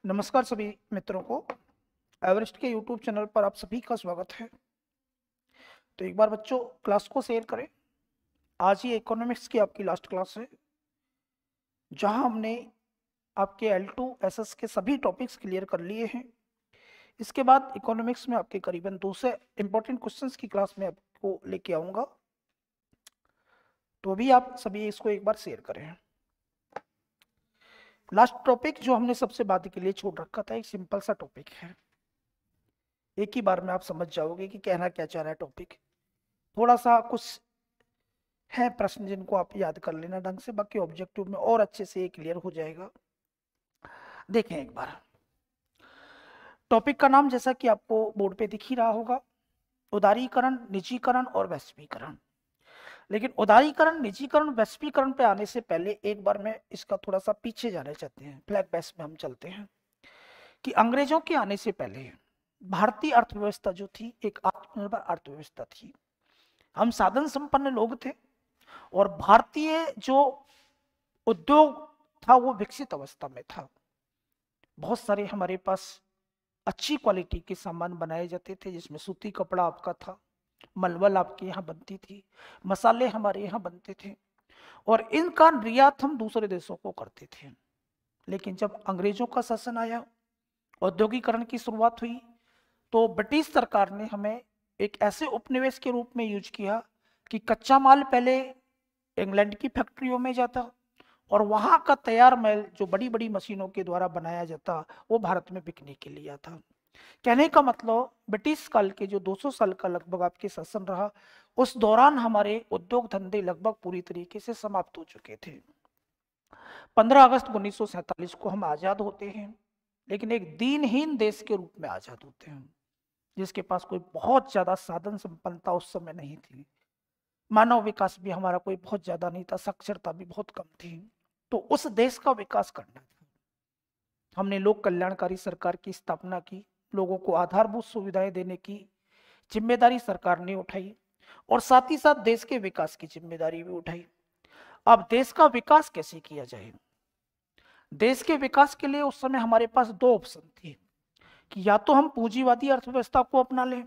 नमस्कार सभी मित्रों को। एवरेस्ट के यूट्यूब चैनल पर आप सभी का स्वागत है। तो एक बार बच्चों क्लास को शेयर करें। आज ही इकोनॉमिक्स की आपकी लास्ट क्लास है, जहां हमने आपके L2 SS के सभी टॉपिक्स क्लियर कर लिए हैं। इसके बाद इकोनॉमिक्स में आपके करीबन 2 से इंपॉर्टेंट क्वेश्चंस की क्लास में आपको लेके आऊंगा। तो अभी आप सभी इसको एक बार शेयर करें। लास्ट टॉपिक जो हमने सबसे बाद के लिए छोड़ रखा था, एक सिंपल सा टॉपिक है। एक ही बार में आप समझ जाओगे कि कहना क्या चाह रहा है टॉपिक। थोड़ा सा कुछ है प्रश्न जिनको आप याद कर लेना ढंग से, बाकी ऑब्जेक्टिव में और अच्छे से ये क्लियर हो जाएगा। देखें एक बार टॉपिक का नाम, जैसा कि आपको बोर्ड पे दिख ही रहा होगा, उदारीकरण, निजीकरण और वैश्वीकरण। लेकिन उदारीकरण, निजीकरण, वैश्वीकरण पे आने से पहले एक बार मैं इसका थोड़ा सा पीछे जाना चाहते हैं। फ्लैग बेस में हम चलते हैं कि अंग्रेजों के आने से पहले भारतीय अर्थव्यवस्था जो थी एक आत्मनिर्भर अर्थव्यवस्था थी। हम साधन संपन्न लोग थे और भारतीय जो उद्योग था वो विकसित अवस्था में था। बहुत सारे हमारे पास अच्छी क्वालिटी के सामान बनाए जाते थे, जिसमें सूती कपड़ा आपका था, मलमल आपके यहाँ बनती थी, मसाले हमारे यहाँ बनते थे और इनका निर्यात हम दूसरे देशों को करते थे। लेकिन जब अंग्रेजों का शासन आया, औद्योगिकरण की शुरुआत हुई, तो ब्रिटिश सरकार ने हमें एक ऐसे उपनिवेश के रूप में यूज किया कि कच्चा माल पहले इंग्लैंड की फैक्ट्रियों में जाता और वहां का तैयार माल जो बड़ी बड़ी मशीनों के द्वारा बनाया जाता वो भारत में बिकने के लिए आता। कहने का मतलब ब्रिटिश काल के जो 200 साल का लगभग आपके शासन रहा, उस दौरान हमारे उद्योग धंधे लगभग पूरी तरीके से समाप्त हो चुके थे। 15 अगस्त 1947 को हम आजाद होते हैं, लेकिन एक दीनहीन देश के रूप में आजाद होते हैं, जिसके पास कोई बहुत ज्यादा साधन संपन्नता उस समय नहीं थी। मानव विकास भी हमारा कोई बहुत ज्यादा नहीं था, साक्षरता भी बहुत कम थी। तो उस देश का विकास करना था। हमने लोक कल्याणकारी सरकार की स्थापना की, लोगों को आधारभूत सुविधाएं देने की जिम्मेदारी सरकार ने उठाई और साथ ही साथ देश के विकास की जिम्मेदारी भी उठाई। अब देश का विकास कैसे किया जाए? देश के विकास के लिए उस समय हमारे पास दो ऑप्शन थे कि या तो हम पूंजीवादी अर्थव्यवस्था को अपना लें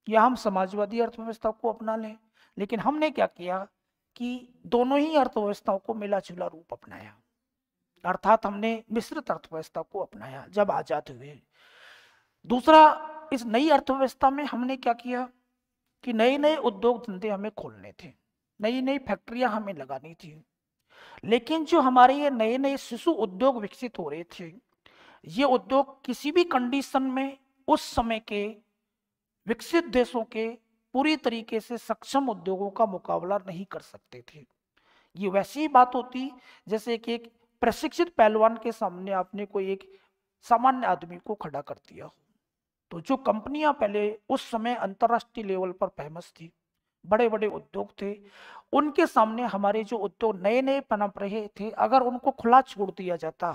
या हम समाजवादी अर्थव्यवस्था को अपना लें। लेकिन हमने क्या किया कि दोनों ही अर्थव्यवस्थाओं को मिला जुला रूप अपनाया, अर्थात हमने मिश्रित अर्थव्यवस्था को अपनाया जब आजाद हुए। दूसरा, इस नई अर्थव्यवस्था में हमने क्या किया कि नए नए उद्योग धंधे हमें खोलने थे, नई नई फैक्ट्रियां हमें लगानी थी। लेकिन जो हमारे ये नए नए शिशु उद्योग विकसित हो रहे थे, ये उद्योग किसी भी कंडीशन में उस समय के विकसित देशों के पूरी तरीके से सक्षम उद्योगों का मुकाबला नहीं कर सकते थे। ये वैसी ही बात होती जैसे कि एक प्रशिक्षित पहलवान के सामने आपने कोई एक सामान्य आदमी को खड़ा कर दिया हो। तो जो कंपनियां पहले उस समय अंतरराष्ट्रीय लेवल पर फेमस थी, बड़े बड़े उद्योग थे, उनके सामने हमारे जो उद्योग नए नए पनप रहे थे, अगर उनको खुला छोड़ दिया जाता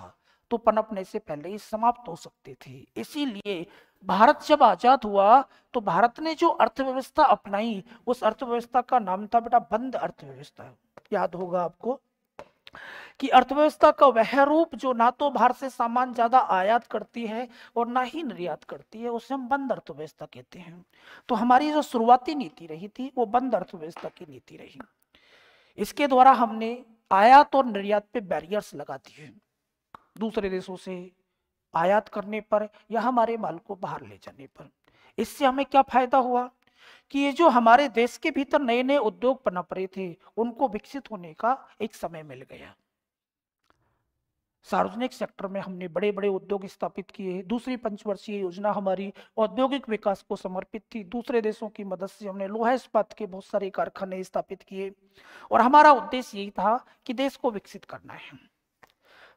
तो पनपने से पहले ही समाप्त हो सकते थे। इसीलिए भारत जब आजाद हुआ तो भारत ने जो अर्थव्यवस्था अपनाई, उस अर्थव्यवस्था का नाम था बेटा बंद अर्थव्यवस्था। याद होगा आपको कि अर्थव्यवस्था का वह रूप जो ना तो बाहर से सामान ज्यादा आयात करती है और ना ही निर्यात करती है, उसे हम बंद अर्थव्यवस्था कहते हैं। तो हमारी जो शुरुआती नीति रही थी वो बंद अर्थव्यवस्था की नीति रही। इसके द्वारा हमने आयात और निर्यात पे बैरियर्स लगा दिए, दूसरे देशों से आयात करने पर या हमारे माल को बाहर ले जाने पर। इससे हमें क्या फायदा हुआ कि ये जो हमारे देश के भीतर नए नए उद्योग पनप रहे थे, उनको विकसित होने का एक समय मिल गया। सार्वजनिक सेक्टर में हमने बड़े बड़े उद्योग स्थापित किए। दूसरी पंचवर्षीय योजना हमारी औद्योगिक विकास को समर्पित थी। दूसरे देशों की मदद से हमने लोहा इस्पात के बहुत सारे कारखाने स्थापित किए और हमारा उद्देश्य यही था कि देश को विकसित करना है।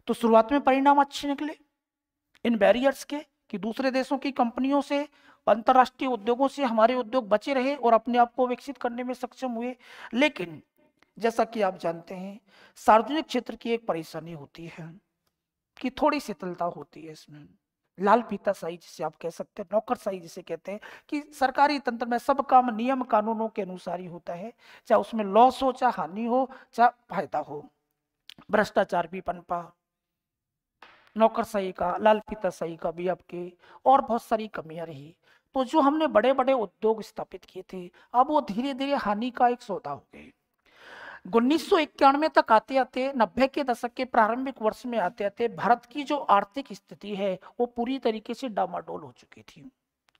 तो शुरुआत में परिणाम अच्छे निकले इन बैरियर्स के कि दूसरे देशों की कंपनियों से, अंतरराष्ट्रीय उद्योगों से हमारे उद्योग बचे रहे और अपने आप को विकसित करने में सक्षम हुए। लेकिन जैसा कि आप जानते हैं, सार्वजनिक क्षेत्र की एक परेशानी होती है कि थोड़ी शिथिलता होती है इसमें, लाल फीताशाही जिसे आप कह सकते हैं, नौकरशाही जिसे कहते हैं, कि सरकारी तंत्र में सब काम नियम कानूनों के अनुसार ही होता है, चाहे उसमें लॉस हो, चाहे हानि हो, चाहे फायदा हो। भ्रष्टाचार भी पनपा, नौकरशाही का, लाल फीताशाही का भी आपके, और बहुत सारी कमियां रही। तो जो हमने बड़े बड़े उद्योग स्थापित किए थे, अब वो धीरे धीरे हानि का एक सौदा हो गए। 1991 तक आते आते, 90 के दशक के प्रारंभिक वर्ष में आते आते भारत की जो आर्थिक स्थिति है वो पूरी तरीके से डामाडोल हो चुकी थी।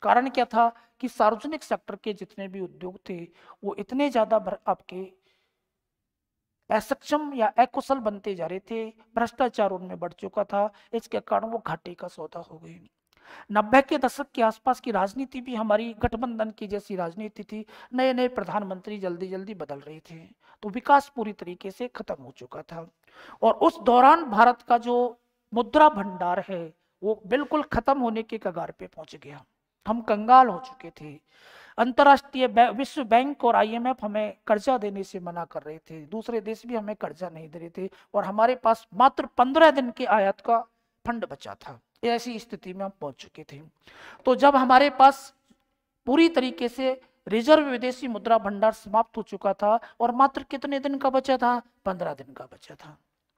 कारण क्या था कि सार्वजनिक सेक्टर के जितने भी उद्योग थे वो इतने ज्यादा आपके असक्षम या अकुशल बनते जा रहे थे, भ्रष्टाचार उनमें बढ़ चुका था, इसके कारण वो घाटे का सौदा हो गए। 90 के दशक के आसपास की राजनीति भी हमारी गठबंधन की जैसी राजनीति थी, नए नए प्रधानमंत्री जल्दी जल्दी बदल रहे थे, तो विकास पूरी तरीके से खत्म हो चुका था। और उस दौरान भारत का जो मुद्रा भंडार है वो बिल्कुल खत्म होने के कगार पे पहुंच गया। हम कंगाल हो चुके थे। अंतरराष्ट्रीय विश्व बैंक और आईएमएफ हमें कर्जा देने से मना कर रहे थे, दूसरे देश भी हमें कर्जा नहीं दे रहे थे, और हमारे पास मात्र 15 दिन के आयात का फंड बचा था। ऐसी स्थिति में हम पहुंच चुके थे। तो जब हमारे पास पूरी तरीके से रिजर्व विदेशी मुद्रा भंडार समाप्त हो चुका था और मात्र कितने दिन का बचा था, 15 दिन का बचा था,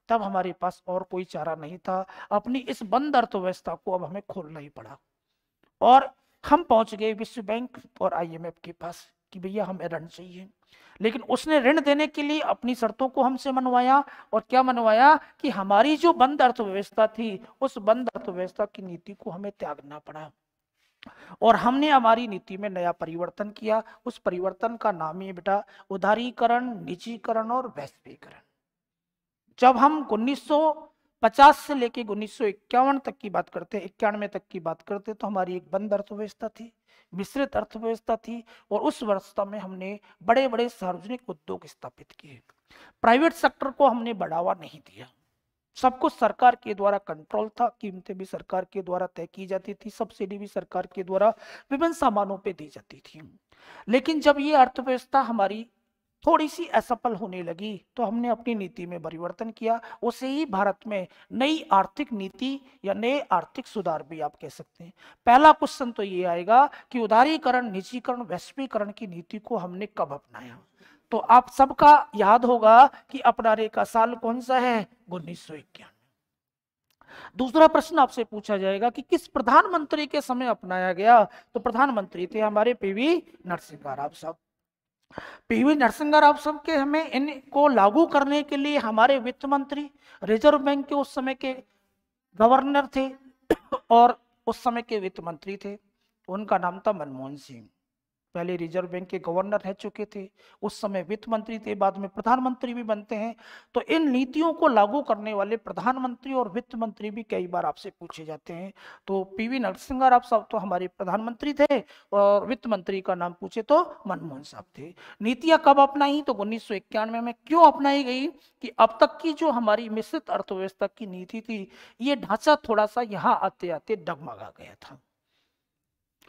तब हमारे पास और कोई चारा नहीं था। अपनी इस बंद अर्थव्यवस्था को अब हमें खोलना ही पड़ा, और हम पहुंच गए विश्व बैंक और आईएमएफ के पास कि भैया हमें ऋण चाहिए। लेकिन उसने ऋण देने के लिए अपनी शर्तों को हमसे मनवाया, और क्या मनवाया कि हमारी जो बंद अर्थव्यवस्था थी उस बंद अर्थव्यवस्था की नीति को हमें त्यागना पड़ा, और हमने हमारी नीति में नया परिवर्तन किया। उस परिवर्तन का नाम है बेटा उदारीकरण, निजीकरण और वैश्वीकरण। जब हम 1950 से लेके 1951 तक की बात करते हैं, 91 तक की बात करते, तो हमारी एक बंद अर्थव्यवस्था थी, मिश्रित अर्थव्यवस्था थी, और उस व्यवस्था में हमने बड़े बड़े सार्वजनिक उद्योग स्थापित किए। प्राइवेट सेक्टर को हमने बढ़ावा नहीं दिया, सब कुछ सरकार के द्वारा कंट्रोल था, कीमतें भी सरकार के द्वारा तय की जाती थी, सब्सिडी भी सरकार के द्वारा विभिन्न सामानों पे दी जाती थी। लेकिन जब ये अर्थव्यवस्था हमारी थोड़ी सी असफल होने लगी तो हमने अपनी नीति में परिवर्तन किया। उसे ही भारत में नई आर्थिक नीति या नए आर्थिक सुधार भी आप कह सकते हैं। पहला क्वेश्चन तो ये आएगा कि उदारीकरण, निजीकरण, वैश्वीकरण की नीति को हमने कब अपनाया। तो आप सबका याद होगा कि अपनाने का साल कौन सा है, 1991। दूसरा प्रश्न आपसे पूछा जाएगा कि किस प्रधानमंत्री के समय अपनाया गया, तो प्रधानमंत्री थे हमारे पीवी नरसिम्हा राव साहब। पीवी नरसिम्हा राव साहब के हमें इनको लागू करने के लिए हमारे वित्त मंत्री, रिजर्व बैंक के उस समय के गवर्नर थे और उस समय के वित्त मंत्री थे, उनका नाम था मनमोहन सिंह। पहले रिजर्व बैंक के गवर्नर रह चुके थे, उस समय वित्त मंत्री थे, बाद में प्रधानमंत्री भी बनते हैं। तो इन नीतियों को लागू करने वाले प्रधानमंत्री और वित्त मंत्री भी कई बार आपसे पूछे जाते हैं। तो पीवी नरसिम्हा राव साहब तो हमारे प्रधानमंत्री थे, और वित्त मंत्री का नाम पूछे तो मनमोहन साहब थे। नीतियां कब अपनाई, तो 1991 में। क्यों अपनाई गई कि अब तक की जो हमारी मिश्रित अर्थव्यवस्था की नीति थी, ये ढांचा थोड़ा सा यहाँ आते आते डगमगा गया था।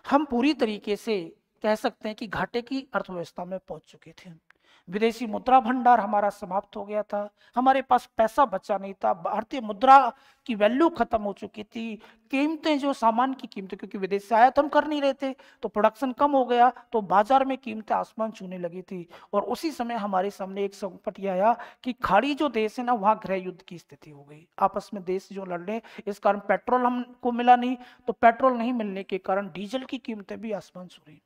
हम पूरी तरीके से कह सकते हैं कि घाटे की अर्थव्यवस्था में पहुंच चुके थे। विदेशी मुद्रा भंडार हमारा समाप्त हो गया था, हमारे पास पैसा बचा नहीं था, भारतीय मुद्रा की वैल्यू खत्म हो चुकी थी। कीमतें, जो सामान की कीमतें, क्योंकि विदेश से आयात हम कर नहीं रहे थे तो प्रोडक्शन कम हो गया, तो बाजार में कीमतें आसमान छूने लगी थी। और उसी समय हमारे सामने एक संकट यह आया कि खाड़ी जो देश है ना, वहां गृह युद्ध की स्थिति हो गई, आपस में देश जो लड़ रहे, इस कारण पेट्रोल हमको मिला नहीं, तो पेट्रोल नहीं मिलने के कारण डीजल की कीमतें भी आसमान छू रही।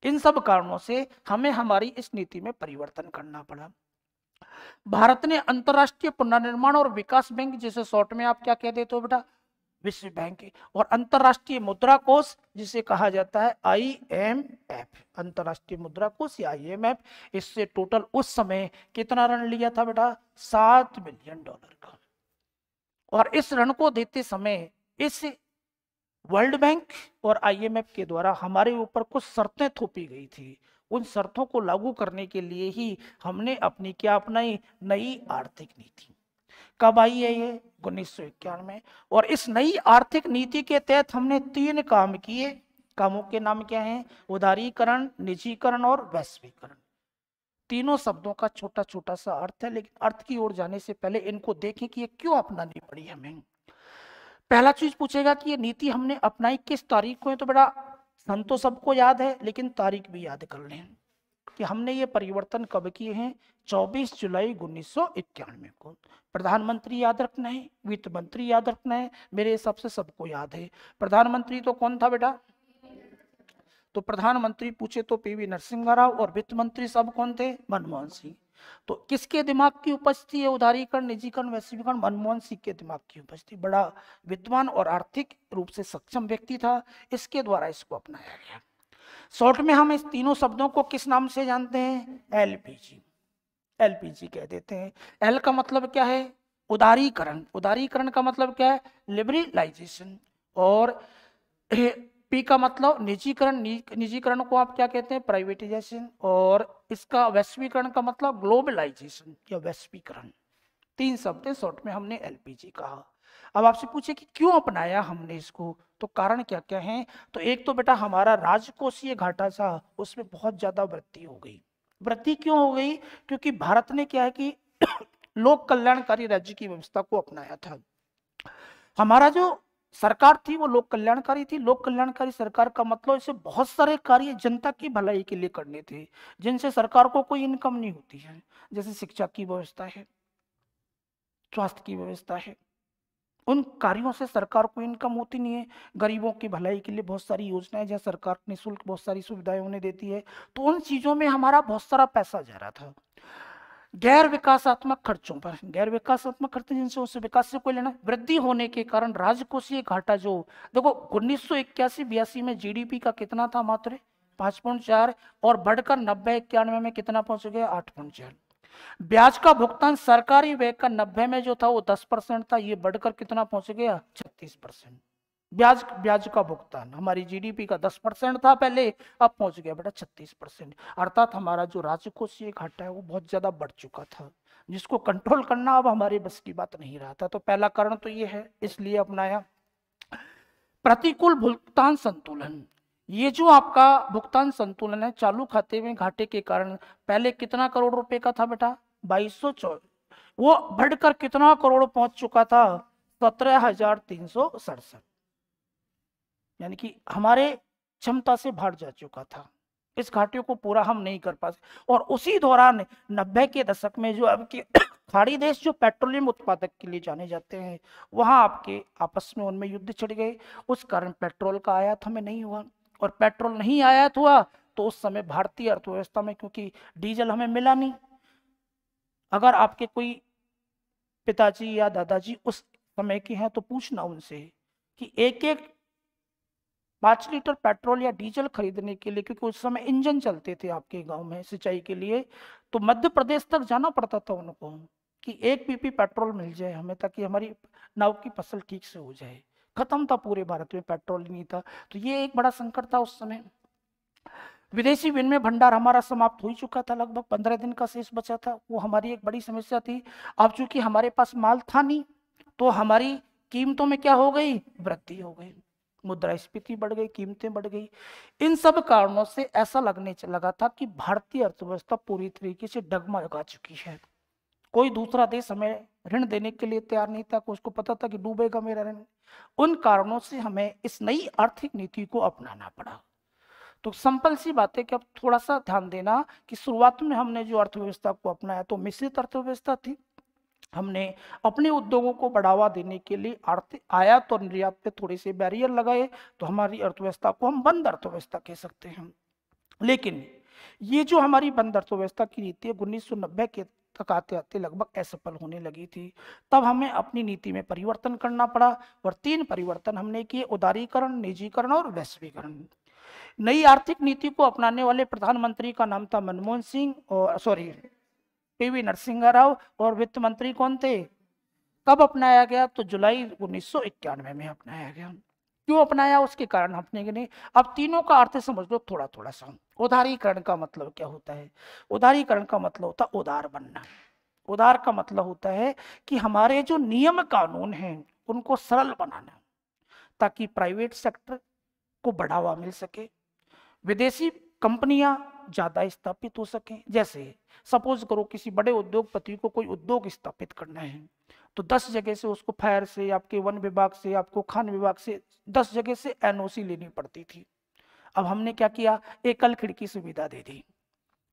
इन सब कारणों से हमें हमारी इस नीति में परिवर्तन करना पड़ा। भारत ने अंतरराष्ट्रीय पुनर्निर्माण और विकास बैंक, जिसे शॉर्ट में आप क्या कह देते हो बेटा, विश्व बैंक, और अंतरराष्ट्रीय मुद्रा कोष जिसे कहा जाता है आईएमएफ, अंतरराष्ट्रीय मुद्रा कोष या आईएमएफ, इससे टोटल उस समय कितना ऋण लिया था बेटा, $7 बिलियन का। और इस ऋण को देते समय इस वर्ल्ड बैंक और आईएमएफ के द्वारा हमारे ऊपर कुछ शर्तें थोपी गई थी। उन शर्तों को लागू करने के लिए ही हमने अपनी क्या अपनाई, नई आर्थिक नीति। कब आई है ये, 1991 में। और इस नई आर्थिक नीति के तहत हमने 3 काम किए। कामों के नाम क्या हैं, उदारीकरण, निजीकरण और वैश्वीकरण। तीनों शब्दों का छोटा छोटा सा अर्थ है, लेकिन अर्थ की ओर जाने से पहले इनको देखें कि ये क्यों अपनानी पड़ी हमें। पहला चीज पूछेगा कि ये नीति हमने अपनाई किस तारीख को है, तो बेटा सन तो सबको याद है, लेकिन तारीख भी याद कर लें। कि हमने ये परिवर्तन कब किए हैं? 24 जुलाई 1991 को। प्रधानमंत्री याद रखना है, वित्त मंत्री याद रखना है, मेरे हिसाब से सबको याद है। प्रधानमंत्री तो कौन था बेटा? तो प्रधानमंत्री पूछे तो पीवी नरसिम्हा राव, और वित्त मंत्री सब कौन थे? मनमोहन सिंह। तो किसके दिमाग की उपज थी ये उदारीकरण, निजीकरण, वैश्वीकरण? मनमोहन सिंह के दिमाग की उपज थी। बड़ा विद्वान और आर्थिक रूप से सक्षम व्यक्ति था, इसके द्वारा इसको अपनाया गया। शॉर्ट में हम इस तीनों शब्दों को किस नाम से जानते हैं? एलपीजी। एलपीजी कह देते हैं। एल का मतलब क्या है? उदारीकरण। उदारीकरण का मतलब क्या है? लिबरलाइजेशन। और पी का मतलब निजीकरण। निजीकरण को आप क्या कहते हैं? प्राइवेटाइजेशन। और इसका वैश्वीकरण का मतलब ग्लोबलाइजेशन या वैश्वीकरण। तीन शब्द है, शॉर्ट में हमने एलपीजी कहा। अब आपसे पूछे कि क्यों अपनाया हमने इसको, तो कारण क्या क्या है? तो एक तो बेटा हमारा राजकोषीय घाटा था, उसमें बहुत ज्यादा वृद्धि हो गई। वृद्धि क्यों हो गई? क्योंकि भारत ने क्या है कि लोक कल्याणकारी राज्य की व्यवस्था को अपनाया था। हमारा जो सरकार थी वो लोक कल्याणकारी थी। लोक कल्याणकारी सरकार का मतलब इसे बहुत सारे कार्य जनता की भलाई के लिए करने थे, जिनसे सरकार को कोई इनकम नहीं होती है। जैसे शिक्षा की व्यवस्था है, स्वास्थ्य की व्यवस्था है, उन कार्यों से सरकार को इनकम होती नहीं है। गरीबों की भलाई के लिए बहुत सारी योजनाएं जहाँ सरकार निःशुल्क बहुत सारी सुविधाएं उन्हें देती है, तो उन चीजों में हमारा बहुत सारा पैसा जा रहा था। गैर विकासात्मक खर्चों पर, गैर विकासात्मक खर्च जिनसे उस विकास से कोई लेना, वृद्धि होने के कारण राजकोषीय घाटा जो देखो 1981-82 में जीडीपी का कितना था? मात्र 5.4, और बढ़कर 90-91 में कितना पहुंच गया? 8.4। ब्याज का भुगतान सरकारी व्यय का 90 में जो था वो 10% था, ये बढ़कर कितना पहुंच गया? 36%। ब्याज का भुगतान हमारी जीडीपी का 10% था पहले, अब पहुंच गया बेटा 36%। अर्थात हमारा जो राजकोषीय घाटा है वो बहुत ज्यादा बढ़ चुका था, जिसको कंट्रोल करना अब हमारे बस की बात नहीं रहा था। तो पहला कारण तो ये है, इसलिए अपनाया। प्रतिकूल भुगतान संतुलन, ये जो आपका भुगतान संतुलन है चालू खाते में घाटे के कारण, पहले कितना करोड़ रुपए का था बेटा? 2224, वो बढ़कर कितना करोड़ पहुंच चुका था? 17,367। यानी कि हमारे क्षमता से बाहर जा चुका था। इस घाटे को पूरा हम नहीं कर पाते। और उसी दौरान 90 के दशक में जो आपके खाड़ी देश जो पेट्रोलियम उत्पादक के लिए जाने जाते हैं, वहां आपके आपस में उनमें युद्ध छिड़ गए, उस कारण पेट्रोल का आयात हमें नहीं हुआ। और पेट्रोल नहीं आयात हुआ तो उस समय भारतीय अर्थव्यवस्था में, क्योंकि डीजल हमें मिला नहीं। अगर आपके कोई पिताजी या दादाजी उस समय के हैं तो पूछना उनसे कि एक एक 5 लीटर पेट्रोल या डीजल खरीदने के लिए, क्योंकि उस समय इंजन चलते थे आपके गांव में सिंचाई के लिए, तो मध्य प्रदेश तक जाना पड़ता था उनको कि 1 पीपी पेट्रोल मिल जाए हमें, ताकि हमारी नाव की फसल ठीक से हो जाए। खत्म था, पूरे भारत में पेट्रोल नहीं था। तो ये एक बड़ा संकट था उस समय। विदेशी विनिमय भंडार हमारा समाप्त हो ही चुका था, लगभग 15 दिन का शेष बचा था, वो हमारी एक बड़ी समस्या थी। अब चूंकि हमारे पास माल था नहीं, तो हमारी कीमतों में क्या हो गई? वृद्धि हो गई, मुद्रास्फीति बढ़ गई, कीमतें बढ़ गई। इन सब कारणों से ऐसा लगने लगा था कि भारतीय अर्थव्यवस्था पूरी तरीके से डगमगा चुकी है। कोई दूसरा देश हमें ऋण देने के लिए तैयार नहीं था, उसको पता था कि डूबेगा मेरा ऋण। उन कारणों से हमें इस नई आर्थिक नीति को अपनाना पड़ा। तो सिंपल सी बात है कि अब थोड़ा सा ध्यान देना कि शुरुआत में हमने जो अर्थव्यवस्था को अपनाया तो मिश्रित अर्थव्यवस्था थी। हमने अपने उद्योगों को बढ़ावा देने के लिए आर्थिक आयात और निर्यात पे थोड़े से बैरियर लगाए, तो हमारी अर्थव्यवस्था को हम बंद अर्थव्यवस्था कह सकते हैं। लेकिन ये जो हमारी बंद अर्थव्यवस्था की नीति है 1990 के तक आते आते लगभग असफल होने लगी थी। तब हमें अपनी नीति में परिवर्तन करना पड़ा, और 3 परिवर्तन हमने किए: उदारीकरण, निजीकरण और वैश्वीकरण। नई आर्थिक नीति को अपनाने वाले प्रधानमंत्री का नाम था मनमोहन सिंह, और पीवी नरसिम्हा राव। और वित्त मंत्री कौन थे? कब अपनाया गया? तो जुलाई 1991 में अपनाया गया। क्यों अपनाया, उसके कारण अपने के नहीं। अब तीनों का अर्थ समझ लो थोड़ा थोड़ा सा। उदारीकरण का मतलब क्या होता है? उदारीकरण का मतलब होता है उदार बनना। उदार का मतलब होता है कि हमारे जो नियम कानून हैं उनको सरल बनाना, ताकि प्राइवेट सेक्टर को बढ़ावा मिल सके, विदेशी कंपनियां ज्यादा स्थापित हो सकें। जैसे सपोज करो किसी बड़े उद्योगपति को कोई उद्योग स्थापित करना है, तो 10 जगह से उसको फायर से, आपके वन विभाग से, आपको खान विभाग से 10 जगह से एनओसी लेनी पड़ती थी। अब हमने क्या किया? एकल खिड़की सुविधा दे दी।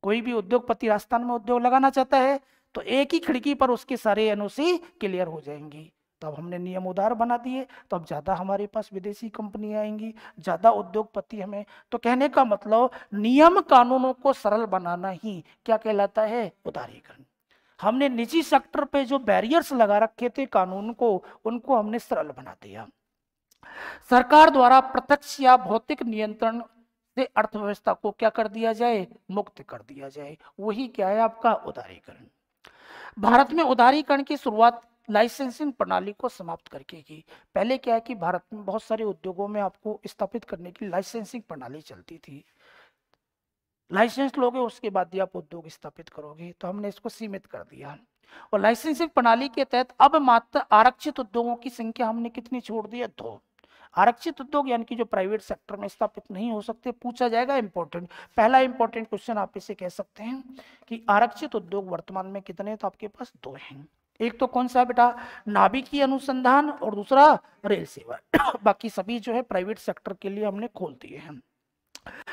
कोई भी उद्योगपति राजस्थान में उद्योग लगाना चाहता है तो एक ही खिड़की पर उसके सारे एनओसी क्लियर हो जाएंगी। तो अब हमने नियम उदार बना दिए, तो अब ज्यादा हमारे पास विदेशी कंपनियां आएंगी, ज्यादा उद्योगपति हमें। तो कहने का मतलब नियम कानूनों को सरल बनाना ही क्या कहलाता है? उदारीकरण। हमने निजी सेक्टर पे जो बैरियर्स लगा रखे थे कानून को, उनको हमने सरल बना दिया। सरकार द्वारा प्रत्यक्ष या भौतिक नियंत्रण से अर्थव्यवस्था को क्या कर दिया जाए? मुक्त कर दिया जाए। वही क्या है? आपका उदारीकरण। भारत में उदारीकरण की शुरुआत लाइसेंसिंग प्रणाली को समाप्त करके की। पहले क्या है कि भारत में बहुत सारे उद्योगों में आपको स्थापित करने की लाइसेंसिंग प्रणाली चलती थी। लाइसेंस लोगे उसके बाद ही आप उद्योग स्थापित करोगे, तो हमने इसको सीमित कर दिया। और लाइसेंसिंग प्रणाली के तहत अब मात्र आरक्षित उद्योगों की संख्या हमने कितनी छोड़ दी है? 2। आरक्षित उद्योग यानी कि जो प्राइवेट सेक्टर में स्थापित नहीं हो सकते। पूछा जाएगा इंपॉर्टेंट, पहला इंपॉर्टेंट क्वेश्चन आप इसे कह सकते हैं कि आरक्षित उद्योग वर्तमान में कितने? तो आपके पास 2 हैं। एक तो कौन सा बेटा? नाभिकीय अनुसंधान, और दूसरा रेल सेवा। बाकी सभी जो है प्राइवेट सेक्टर के लिए हमने खोल दिए हैं।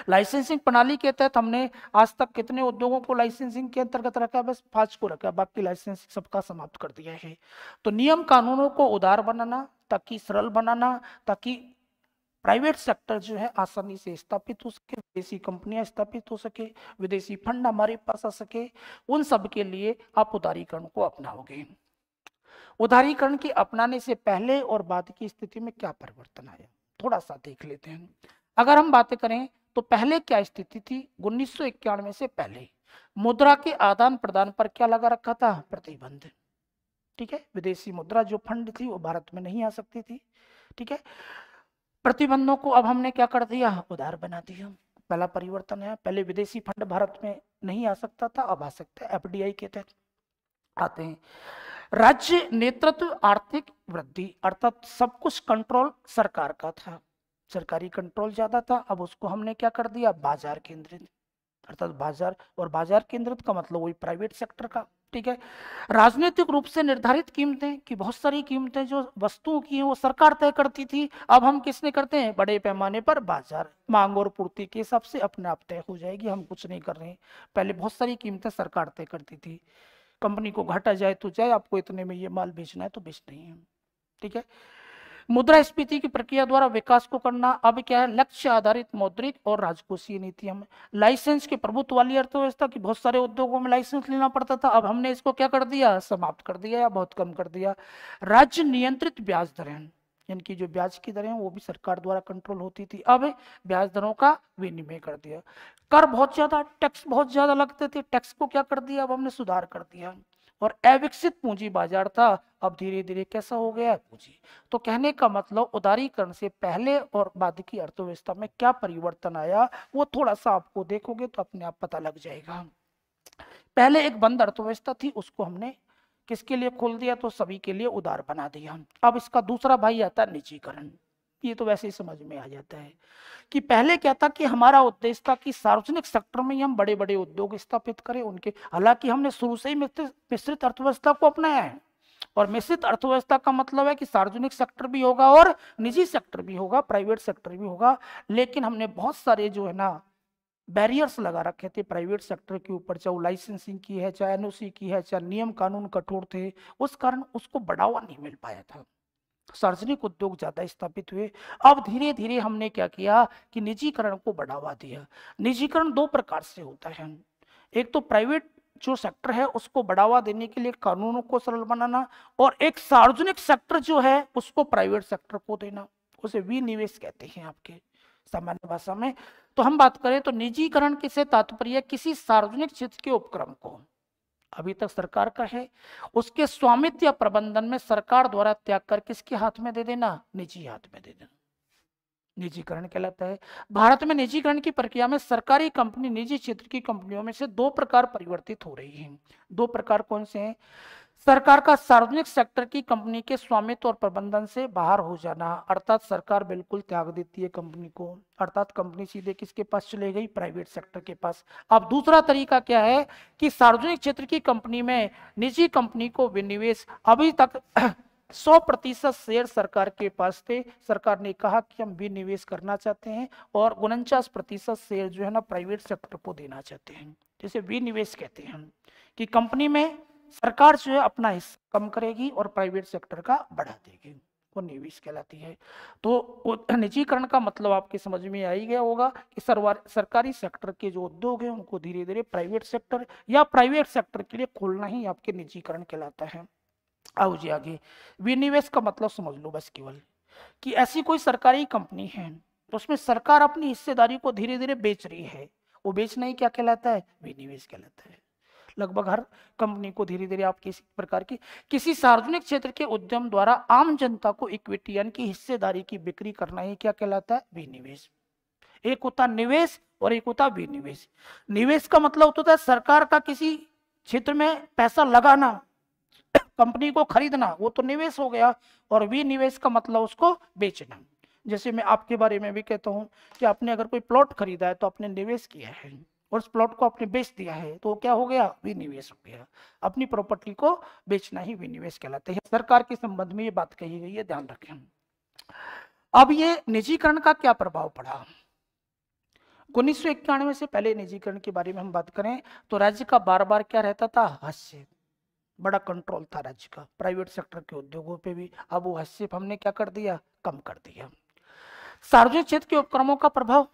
लाइसेंसिंग प्रणाली के तहत हमने आज तक कितने उद्योगों को लाइसेंसिंग के अंतर्गत रखा? बस 5 को रखा, बाकी लाइसेंसिंग सबका समाप्त कर दिया है। तो नियम कानूनों को उदार बनाना, ताकि सरल बनाना, ताकि प्राइवेट सेक्टर जो है आसानी से स्थापित हो सके, विदेशी कंपनियां स्थापित हो सके, विदेशी फंड हमारे पास आ सके, उन सब के लिए आप उदारीकरण को अपनाओगे। उदारीकरण के अपनाने से पहले और बाद की स्थिति में क्या परिवर्तन आया, थोड़ा सा देख लेते हैं। अगर हम बातें करें तो पहले क्या स्थिति थी? 1991 से पहले मुद्रा के आदान प्रदान पर क्या लगा रखा था? प्रतिबंध। ठीक है, विदेशी मुद्रा जो फंड थी वो भारत में नहीं आ सकती थी। ठीक है, प्रतिबंधों को अब हमने क्या कर दिया? उदार बना दिया। पहला परिवर्तन है, पहले विदेशी फंड भारत में नहीं आ सकता था, अब आ सकता है, एफडीआई के तहत आते हैं। राज्य नेतृत्व आर्थिक वृद्धि, अर्थात सब कुछ कंट्रोल सरकार का था, सरकारी कंट्रोल ज्यादा था। अब उसको हमने क्या कर दिया? बाजार केंद्रित, अर्थात बाजार, और बाजार केंद्रित का मतलब वही प्राइवेट सेक्टर का। ठीक है, राजनीतिक रूप से निर्धारित कीमतें, कि बहुत सारी कीमतें जो वस्तुओं की हैं वो सरकार तय करती थी, अब हम किसने करते हैं? बड़े पैमाने पर बाजार, मांग और पूर्ति के हिसाब से अपने आप तय हो जाएगी, हम कुछ नहीं कर रहे हैं। पहले बहुत सारी कीमतें सरकार तय करती थी, कंपनी को घाटा जाए तो जाए, आपको इतने में ये माल बेचना है तो बेचना ही है। ठीक है, मुद्रास्फीति की प्रक्रिया द्वारा विकास को करना, अब क्या है? लक्ष्य आधारित मौद्रिक और राजकोषीय नीति। हमें लाइसेंस के प्रभुत्व वाली अर्थव्यवस्था की, बहुत सारे उद्योगों में लाइसेंस लेना पड़ता था, अब हमने इसको क्या कर दिया? समाप्त कर दिया या बहुत कम कर दिया। राज्य नियंत्रित ब्याज दरें, यानी कि जो ब्याज की दरें वो भी सरकार द्वारा कंट्रोल होती थी, अब ब्याज दरों का विनिमय कर दिया। कर बहुत ज्यादा, टैक्स बहुत ज्यादा लगते थे, टैक्स को क्या कर दिया? अब हमने सुधार कर दिया। और अविकसित पूंजी बाजार था, अब धीरे धीरे कैसा हो गया? पूंजी। तो कहने का मतलब उदारीकरण से पहले और बाद की अर्थव्यवस्था में क्या परिवर्तन आया, वो थोड़ा सा आपको देखोगे तो अपने आप पता लग जाएगा। पहले एक बंद अर्थव्यवस्था थी, उसको हमने किसके लिए खोल दिया? तो सभी के लिए उदार बना दिया। अब इसका दूसरा भाई आता है निजीकरण। ये तो वैसे ही समझ में आ जाता है कि पहले क्या था कि हमारा उद्देश्य था कि सार्वजनिक सेक्टर में ही हम बड़े बड़े उद्योग स्थापित करें उनके, हालांकि हमने शुरू से ही मिश्रित अर्थव्यवस्था को अपनाया है। और मिश्रित अर्थव्यवस्था का मतलब है कि सार्वजनिक सेक्टर भी होगा और निजी सेक्टर भी होगा, प्राइवेट सेक्टर भी होगा, लेकिन हमने बहुत सारे जो है ना बैरियर्स लगा रखे थे प्राइवेट सेक्टर के ऊपर, चाहे लाइसेंसिंग की है, चाहे एनओसी की है, चाहे नियम कानून कठोर थे, उस कारण उसको बढ़ावा नहीं मिल पाया था। सार्वजनिक उद्योग ज्यादा स्थापित हुए। अब धीरे धीरे हमने क्या किया कि निजीकरण को बढ़ावा दिया। निजीकरण 2 प्रकार से होता है, एक तो प्राइवेट जो सेक्टर है उसको बढ़ावा देने के लिए कानूनों को सरल बनाना, और एक सार्वजनिक सेक्टर जो है उसको प्राइवेट सेक्टर को देना, उसे विनिवेश कहते हैं आपके सामान्य भाषा में। तो हम बात करें तो निजीकरण से तात्पर्य किसी सार्वजनिक क्षेत्र के उपक्रम को अभी तक सरकार का है, उसके स्वामित्व या प्रबंधन में सरकार द्वारा त्याग कर किसके हाथ में दे देना? निजी हाथ में दे देना, निजीकरण कहलाता है। भारत में निजीकरण की प्रक्रिया में सरकारी कंपनी निजी क्षेत्र की कंपनियों में से 2 प्रकार परिवर्तित हो रही हैं। 2 प्रकार कौन से हैं? सरकार का सार्वजनिक सेक्टर की कंपनी के स्वामित्व और प्रबंधन से बाहर हो जाना, अर्थात सरकार बिल्कुल त्याग देती है कंपनी को, अर्थात कंपनी सीधे किसके पास चले गई? प्राइवेट सेक्टर के पास। अब दूसरा तरीका क्या है कि सार्वजनिक क्षेत्र की कंपनी में निजी कंपनी को विनिवेश, अभी तक 100% शेयर सरकार के पास थे। सरकार ने कहा कि हम विनिवेश करना चाहते हैं और 49% शेयर जो है ना प्राइवेट सेक्टर को देना चाहते हैं। जैसे विनिवेश कहते हैं हम कि कंपनी में सरकार जो है अपना हिस्सा कम करेगी और प्राइवेट सेक्टर का बढ़ा देगी, वो निवेश कहलाती है। तो निजीकरण का मतलब आपके समझ में आ ही गया होगा कि सरकारी सेक्टर के जो उद्योग है उनको धीरे धीरे प्राइवेट सेक्टर या प्राइवेट सेक्टर के लिए खोलना ही आपके निजीकरण कहलाता है। आओ जी आगे, विनिवेश का मतलब समझ लो बस केवल कि ऐसी कोई सरकारी कंपनी है तो उसमें सरकार अपनी हिस्सेदारी को धीरे धीरे बेच रही है, वो बेचना ही क्या कहलाता है, विनिवेश कहलाता है। लगभग हर कंपनी को धीरे धीरे आप किसी प्रकार की किसी सार्वजनिक क्षेत्र के उद्यम द्वारा आम जनता को इक्विटी यानी कि हिस्सेदारी की बिक्री करना ही क्या कहलाता है, विनिवेश। एक होता निवेश और एक होता विनिवेश। निवेश का मतलब होता है सरकार का किसी क्षेत्र में पैसा लगाना, कंपनी को खरीदना, वो तो निवेश हो गया। और विनिवेश का मतलब उसको बेचना। जैसे मैं आपके बारे में भी कहता हूँ कि आपने अगर कोई प्लॉट खरीदा है तो आपने निवेश किया है और उस प्लॉट को आपने बेच दिया है तो क्या हो गया, विनिवेश हो गया। अपनी प्रॉपर्टी को बेचना ही विनिवेश कहलाता है। सरकार के संबंध में ये बात कही गई है, ध्यान रखें। अब ये निजीकरण का क्या प्रभाव पड़ा। 1991 से पहले निजीकरण के बारे में हम बात करें तो राज्य का बार बार क्या रहता था, हस्तक्षेप, बड़ा कंट्रोल था राज्य का प्राइवेट सेक्टर के उद्योगों पे भी। अब वो हस्तक्षेप हमने क्या कर दिया, कम कर दिया। सार्वजनिक क्षेत्र के उपक्रमों का प्रभाव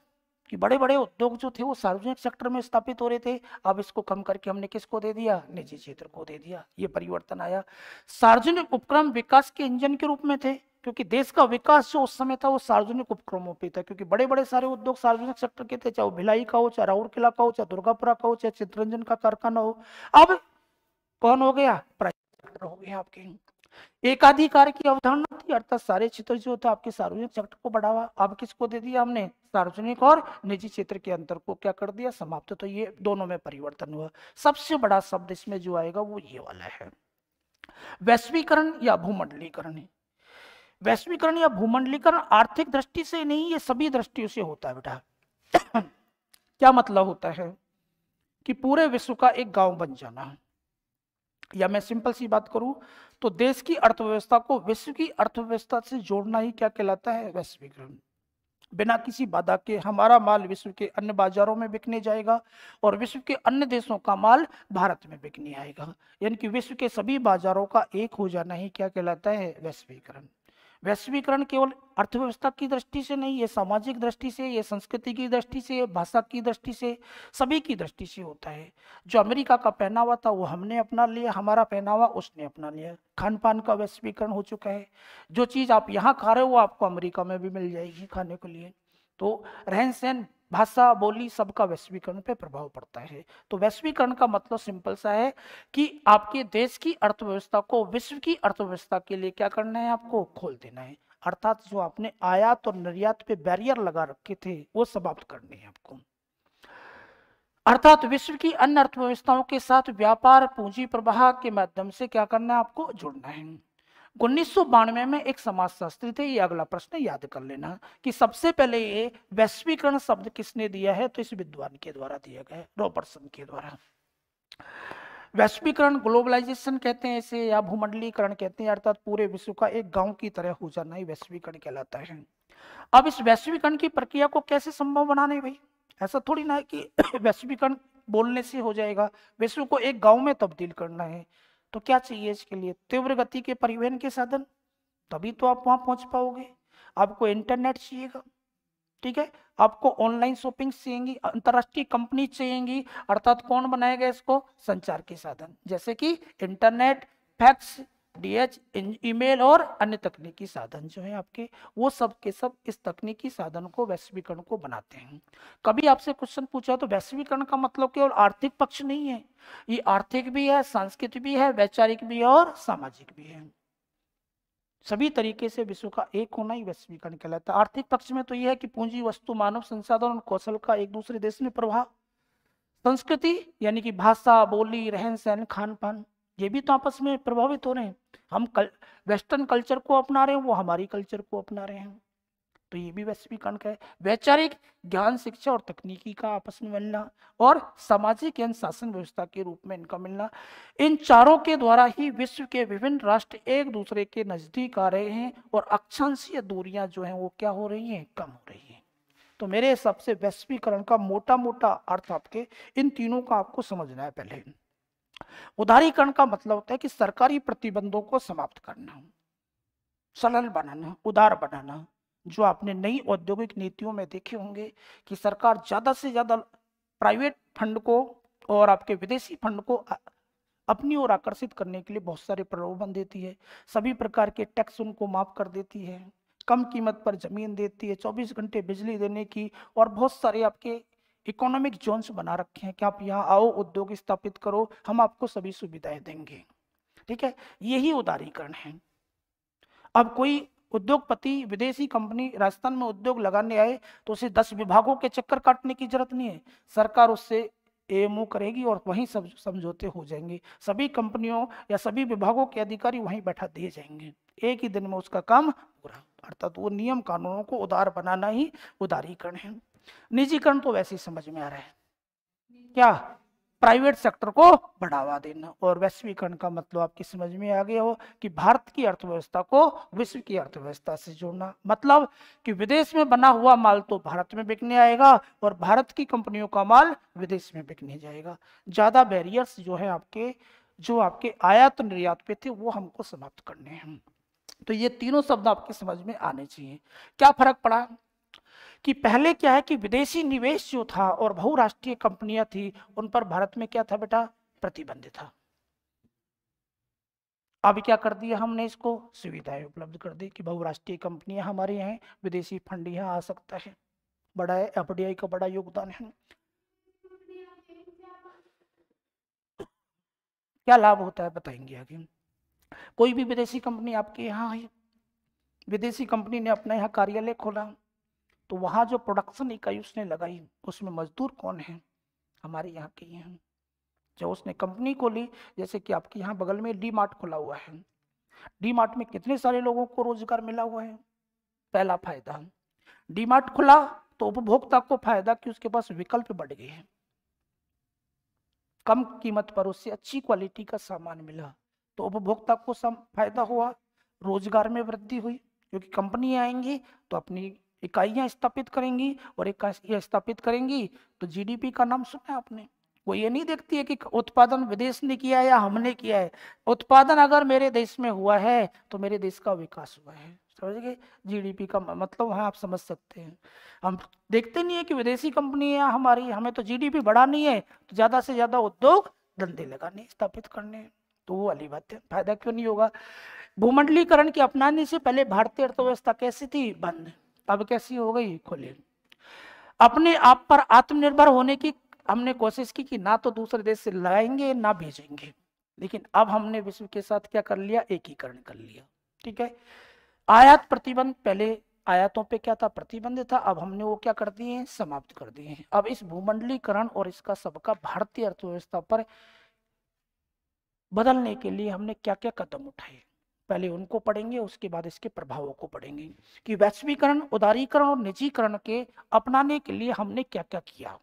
कि बड़े बड़े उद्योग जो थे वो सार्वजनिक सेक्टर में स्थापित हो रहे थे, अब इसको कम करके हमने किसको दे दिया, निजी क्षेत्र को दे दिया। ये परिवर्तन आया। सार्वजनिक उपक्रम विकास के इंजन के रूप में थे, क्योंकि देश का विकास जो उस समय था वो सार्वजनिक उपक्रमों पे था, क्योंकि बड़े बड़े सारे उद्योग सार्वजनिक सेक्टर के थे, चाहे वो भिलाई का हो, चाहे राउरकेला का हो, चाहे दुर्गापुरा का हो, चाहे चित्तरंजन का कारखाना हो। अब कौन हो गया, प्राइवेट सेक्टर हो गया आपके। एकाधिकार की अवधारणा थी, अर्थात सारे क्षेत्र जो था आपके सार्वजनिक सेक्टर को बढ़ावा, अब किसको दे दिया हमने, सार्वजनिक और निजी क्षेत्र के अंतर को क्या कर दिया, समाप्त। तो ये दोनों में परिवर्तन हुआ। सबसे बड़ा शब्द इसमें जो आएगा वो ये वाला है, वैश्वीकरण या भूमंडलीकरण। वैश्वीकरण या भूमंडलीकरण आर्थिक दृष्टि से नहीं, ये सभी दृष्टियों से होता है बेटा। क्या मतलब होता है कि पूरे विश्व का एक गांव बन जाना, या मैं सिंपल सी बात करूं तो देश की अर्थव्यवस्था को विश्व की अर्थव्यवस्था से जोड़ना ही क्या कहलाता है, वैश्वीकरण। बिना किसी बाधा के हमारा माल विश्व के अन्य बाजारों में बिकने जाएगा और विश्व के अन्य देशों का माल भारत में बिकने आएगा, यानी कि विश्व के सभी बाजारों का एक हो जाना ही क्या कहलाता है, वैश्वीकरण। वैश्वीकरण केवल अर्थव्यवस्था की दृष्टि से नहीं, ये सामाजिक दृष्टि से, ये संस्कृति की दृष्टि से, भाषा की दृष्टि से, सभी की दृष्टि से होता है। जो अमेरिका का पहनावा था वो हमने अपना लिया, हमारा पहनावा उसने अपना लिया। खान पान का वैश्वीकरण हो चुका है, जो चीज आप यहाँ खा रहे हो वो आपको अमेरिका में भी मिल जाएगी खाने के लिए। तो रहन सहन, भाषा, बोली, सबका वैश्वीकरण पे प्रभाव पड़ता है। तो वैश्वीकरण का मतलब सिंपल सा है कि आपके देश की अर्थव्यवस्था को विश्व की अर्थव्यवस्था के लिए क्या करना है, आपको खोल देना है। अर्थात जो आपने आयात और निर्यात पे बैरियर लगा रखे थे वो समाप्त करने हैं आपको। अर्थात विश्व की अन्य अर्थव्यवस्थाओं के साथ व्यापार पूंजी प्रवाह के माध्यम से क्या करना है, आपको जुड़ना है। 1992 में एक समाजशास्त्री थे, ये अगला प्रश्न याद कर लेना कि सबसे पहले ये वैश्वीकरण शब्द किसने दिया है, तो इस विद्वान के द्वारा दिया गया है, रॉबर्टसन के द्वारा। वैश्वीकरण, ग्लोबलाइजेशन कहते हैं इसे, या भूमंडलीकरण कहते हैं, अर्थात पूरे विश्व का एक गांव की तरह हो जाना ही वैश्वीकरण कहलाता है। अब इस वैश्वीकरण की प्रक्रिया को कैसे संभव बनाना है भाई, ऐसा थोड़ी ना है कि वैश्वीकरण बोलने से हो जाएगा, विश्व को एक गांव में तब्दील करना है। तो क्या चाहिए इसके लिए, तीव्र गति के परिवहन के साधन, तभी तो आप वहां पहुंच पाओगे। आपको इंटरनेट चाहिएगा, ठीक है, आपको ऑनलाइन शॉपिंग चाहिएगी, अंतरराष्ट्रीय कंपनी चाहिएगी, अर्थात कौन बनाएगा इसको, संचार के साधन, जैसे कि इंटरनेट, फैक्स, डीएच, ईमेल और अन्य तकनीकी साधन जो है आपके, वो सब के सब इस तकनीकी साधन को, वैश्वीकरण को बनाते हैं। कभी आपसे क्वेश्चन पूछा तो वैश्वीकरण का मतलब केवल आर्थिक पक्ष नहीं है, ये आर्थिक भी है, सांस्कृतिक भी है, वैचारिक भी है और सामाजिक भी है। सभी तरीके से विश्व का एक होना ही वैश्वीकरण कहलाता है। आर्थिक पक्ष में तो यह है कि पूंजी, वस्तु, मानव संसाधन और कौशल का एक दूसरे देश में प्रभाव। संस्कृति यानी कि भाषा, बोली, रहन सहन, खान पान, ये भी तो आपस में प्रभावित हो रहे हैं। हम वेस्टर्न कल्चर को अपना रहे हैं, वो हमारी कल्चर को अपना रहे हैं। तो ये भी वैश्वीकरण का है। वैचारिक, ज्ञान, शिक्षा और तकनीकी का आपस में मिलना, और सामाजिक एवं शासन व्यवस्था के रूप में इनका मिलना। इन चारों के द्वारा ही विश्व के विभिन्न राष्ट्र एक दूसरे के नजदीक आ रहे हैं और अक्षांशीय दूरियां जो हैं वो क्या हो रही हैं, कम हो रही हैं। तो मेरे हिसाब से वैश्वीकरण का मोटा मोटा अर्थ आपके इन तीनों का आपको समझना है। पहले उदारीकरण का मतलब होता है कि सरकारी प्रतिबंधों को समाप्त करना, सरल बनाना, उदार बनाना। जो आपने नई औद्योगिक नीतियों में देखे होंगे कि सरकार ज्यादा से ज्यादा प्राइवेट फंड को और आपके विदेशी फंड को अपनी ओर आकर्षित करने के लिए बहुत सारे प्रलोभन देती है। सभी प्रकार के टैक्स उनको माफ कर देती है, कम कीमत पर जमीन देती है, 24 घंटे बिजली देने की, और बहुत सारे आपके इकोनॉमिक जोन्स बना रखे हैं कि आप यहाँ आओ, उद्योग स्थापित करो, हम आपको सभी सुविधाएं देंगे। ठीक है, यही उदारीकरण है। अब कोई उद्योगपति, विदेशी कंपनी राजस्थान में उद्योग लगाने आए तो उसे 10 विभागों के चक्कर काटने की जरूरत नहीं है। सरकार उससे एएमओ करेगी और वहीं सब समझौते हो जाएंगे। सभी कंपनियों या सभी विभागों के अधिकारी वहीं बैठा दिए जाएंगे, एक ही दिन में उसका काम पूरा। अर्थात वो नियम कानूनों को उदार बनाना ही उदारीकरण है। निजीकरण तो वैसे ही समझ में आ रहा है, क्या, प्राइवेट सेक्टर को बढ़ावा देना। और वैश्वीकरण का मतलब आपकी समझ में आ गया हो कि भारत की अर्थव्यवस्था को विश्व की अर्थव्यवस्था से जोड़ना। मतलब कि विदेश में बना हुआ माल तो भारत में बिकने आएगा और भारत की कंपनियों का माल विदेश में बिकने जाएगा। ज्यादा बैरियर्स जो है आपके, जो आपके आयात निर्यात पे थे, वो हमको समाप्त करने हैं। तो ये तीनों शब्द आपके समझ में आने चाहिए। क्या फर्क पड़ा कि पहले क्या है कि विदेशी निवेश जो था और बहुराष्ट्रीय कंपनियां थी, उन पर भारत में क्या था बेटा, प्रतिबंध था। अब क्या कर दिया हमने, इसको सुविधाएं उपलब्ध कर दी कि बहुराष्ट्रीय कंपनियां हमारे यहाँ, विदेशी फंड यहाँ आ सकता है। बड़ा है, एफडीआई का बड़ा योगदान है। क्या लाभ होता है बताएंगे आगे। कोई भी विदेशी कंपनी आपके यहाँ है, विदेशी कंपनी ने अपना यहाँ कार्यालय खोला, तो वहां जो प्रोडक्शन इकाई उसने लगाई, उसमें मजदूर कौन है, हमारे यहाँ के हैं। जो उसने कंपनी खोली, जैसे कि आपके यहाँ बगल में डी मार्ट खुला हुआ है, डी मार्ट में कितने सारे लोगों को रोजगार मिला हुआ है। पहला फायदा, डी मार्ट खुला तो उपभोक्ता को फायदा कि उसके पास विकल्प बढ़ गए हैं, कम कीमत पर उससे अच्छी क्वालिटी का सामान मिला, तो उपभोक्ता को फायदा हुआ, रोजगार में वृद्धि हुई, क्योंकि कंपनी आएंगी तो अपनी इकाइयां स्थापित करेंगी, और इकाइयां स्थापित करेंगी तो जीडीपी का नाम सुना है आपने। वो ये नहीं देखती है कि उत्पादन विदेश ने किया है या हमने किया है, उत्पादन अगर मेरे देश में हुआ है तो मेरे देश का विकास हुआ है। समझ गए, जीडीपी का मतलब वहाँ आप समझ सकते हैं। हम देखते नहीं है कि विदेशी कंपनी है हमारी, हमें तो जीडीपी बढ़ानी है, तो ज्यादा से ज्यादा उद्योग धंधे लगाने, स्थापित करने, तो वो वाली बात है, फायदा क्यों नहीं होगा। भूमंडलीकरण के अपनाने से पहले भारतीय अर्थव्यवस्था कैसी थी, बंद, अब कैसी हो गई, खुली। अपने आप पर आत्मनिर्भर होने की हमने कोशिश की कि ना तो दूसरे देश से लाएंगे ना भेजेंगे, लेकिन अब हमने विश्व के साथ क्या कर लिया, एकीकरण कर लिया। ठीक है, आयात प्रतिबंध, पहले आयातों पे क्या था, प्रतिबंध था, अब हमने वो क्या कर दिए हैं, समाप्त कर दिए हैं। अब इस भूमंडलीकरण और इसका सबका भारतीय अर्थव्यवस्था पर बदलने के लिए हमने क्या क्या कदम उठाए, पहले उनको पढ़ेंगे, उसके बाद इसके प्रभावों को पढ़ेंगे कि वैश्वीकरण, उदारीकरण और निजीकरण के अपनाने के लिए हमने क्या क्या किया।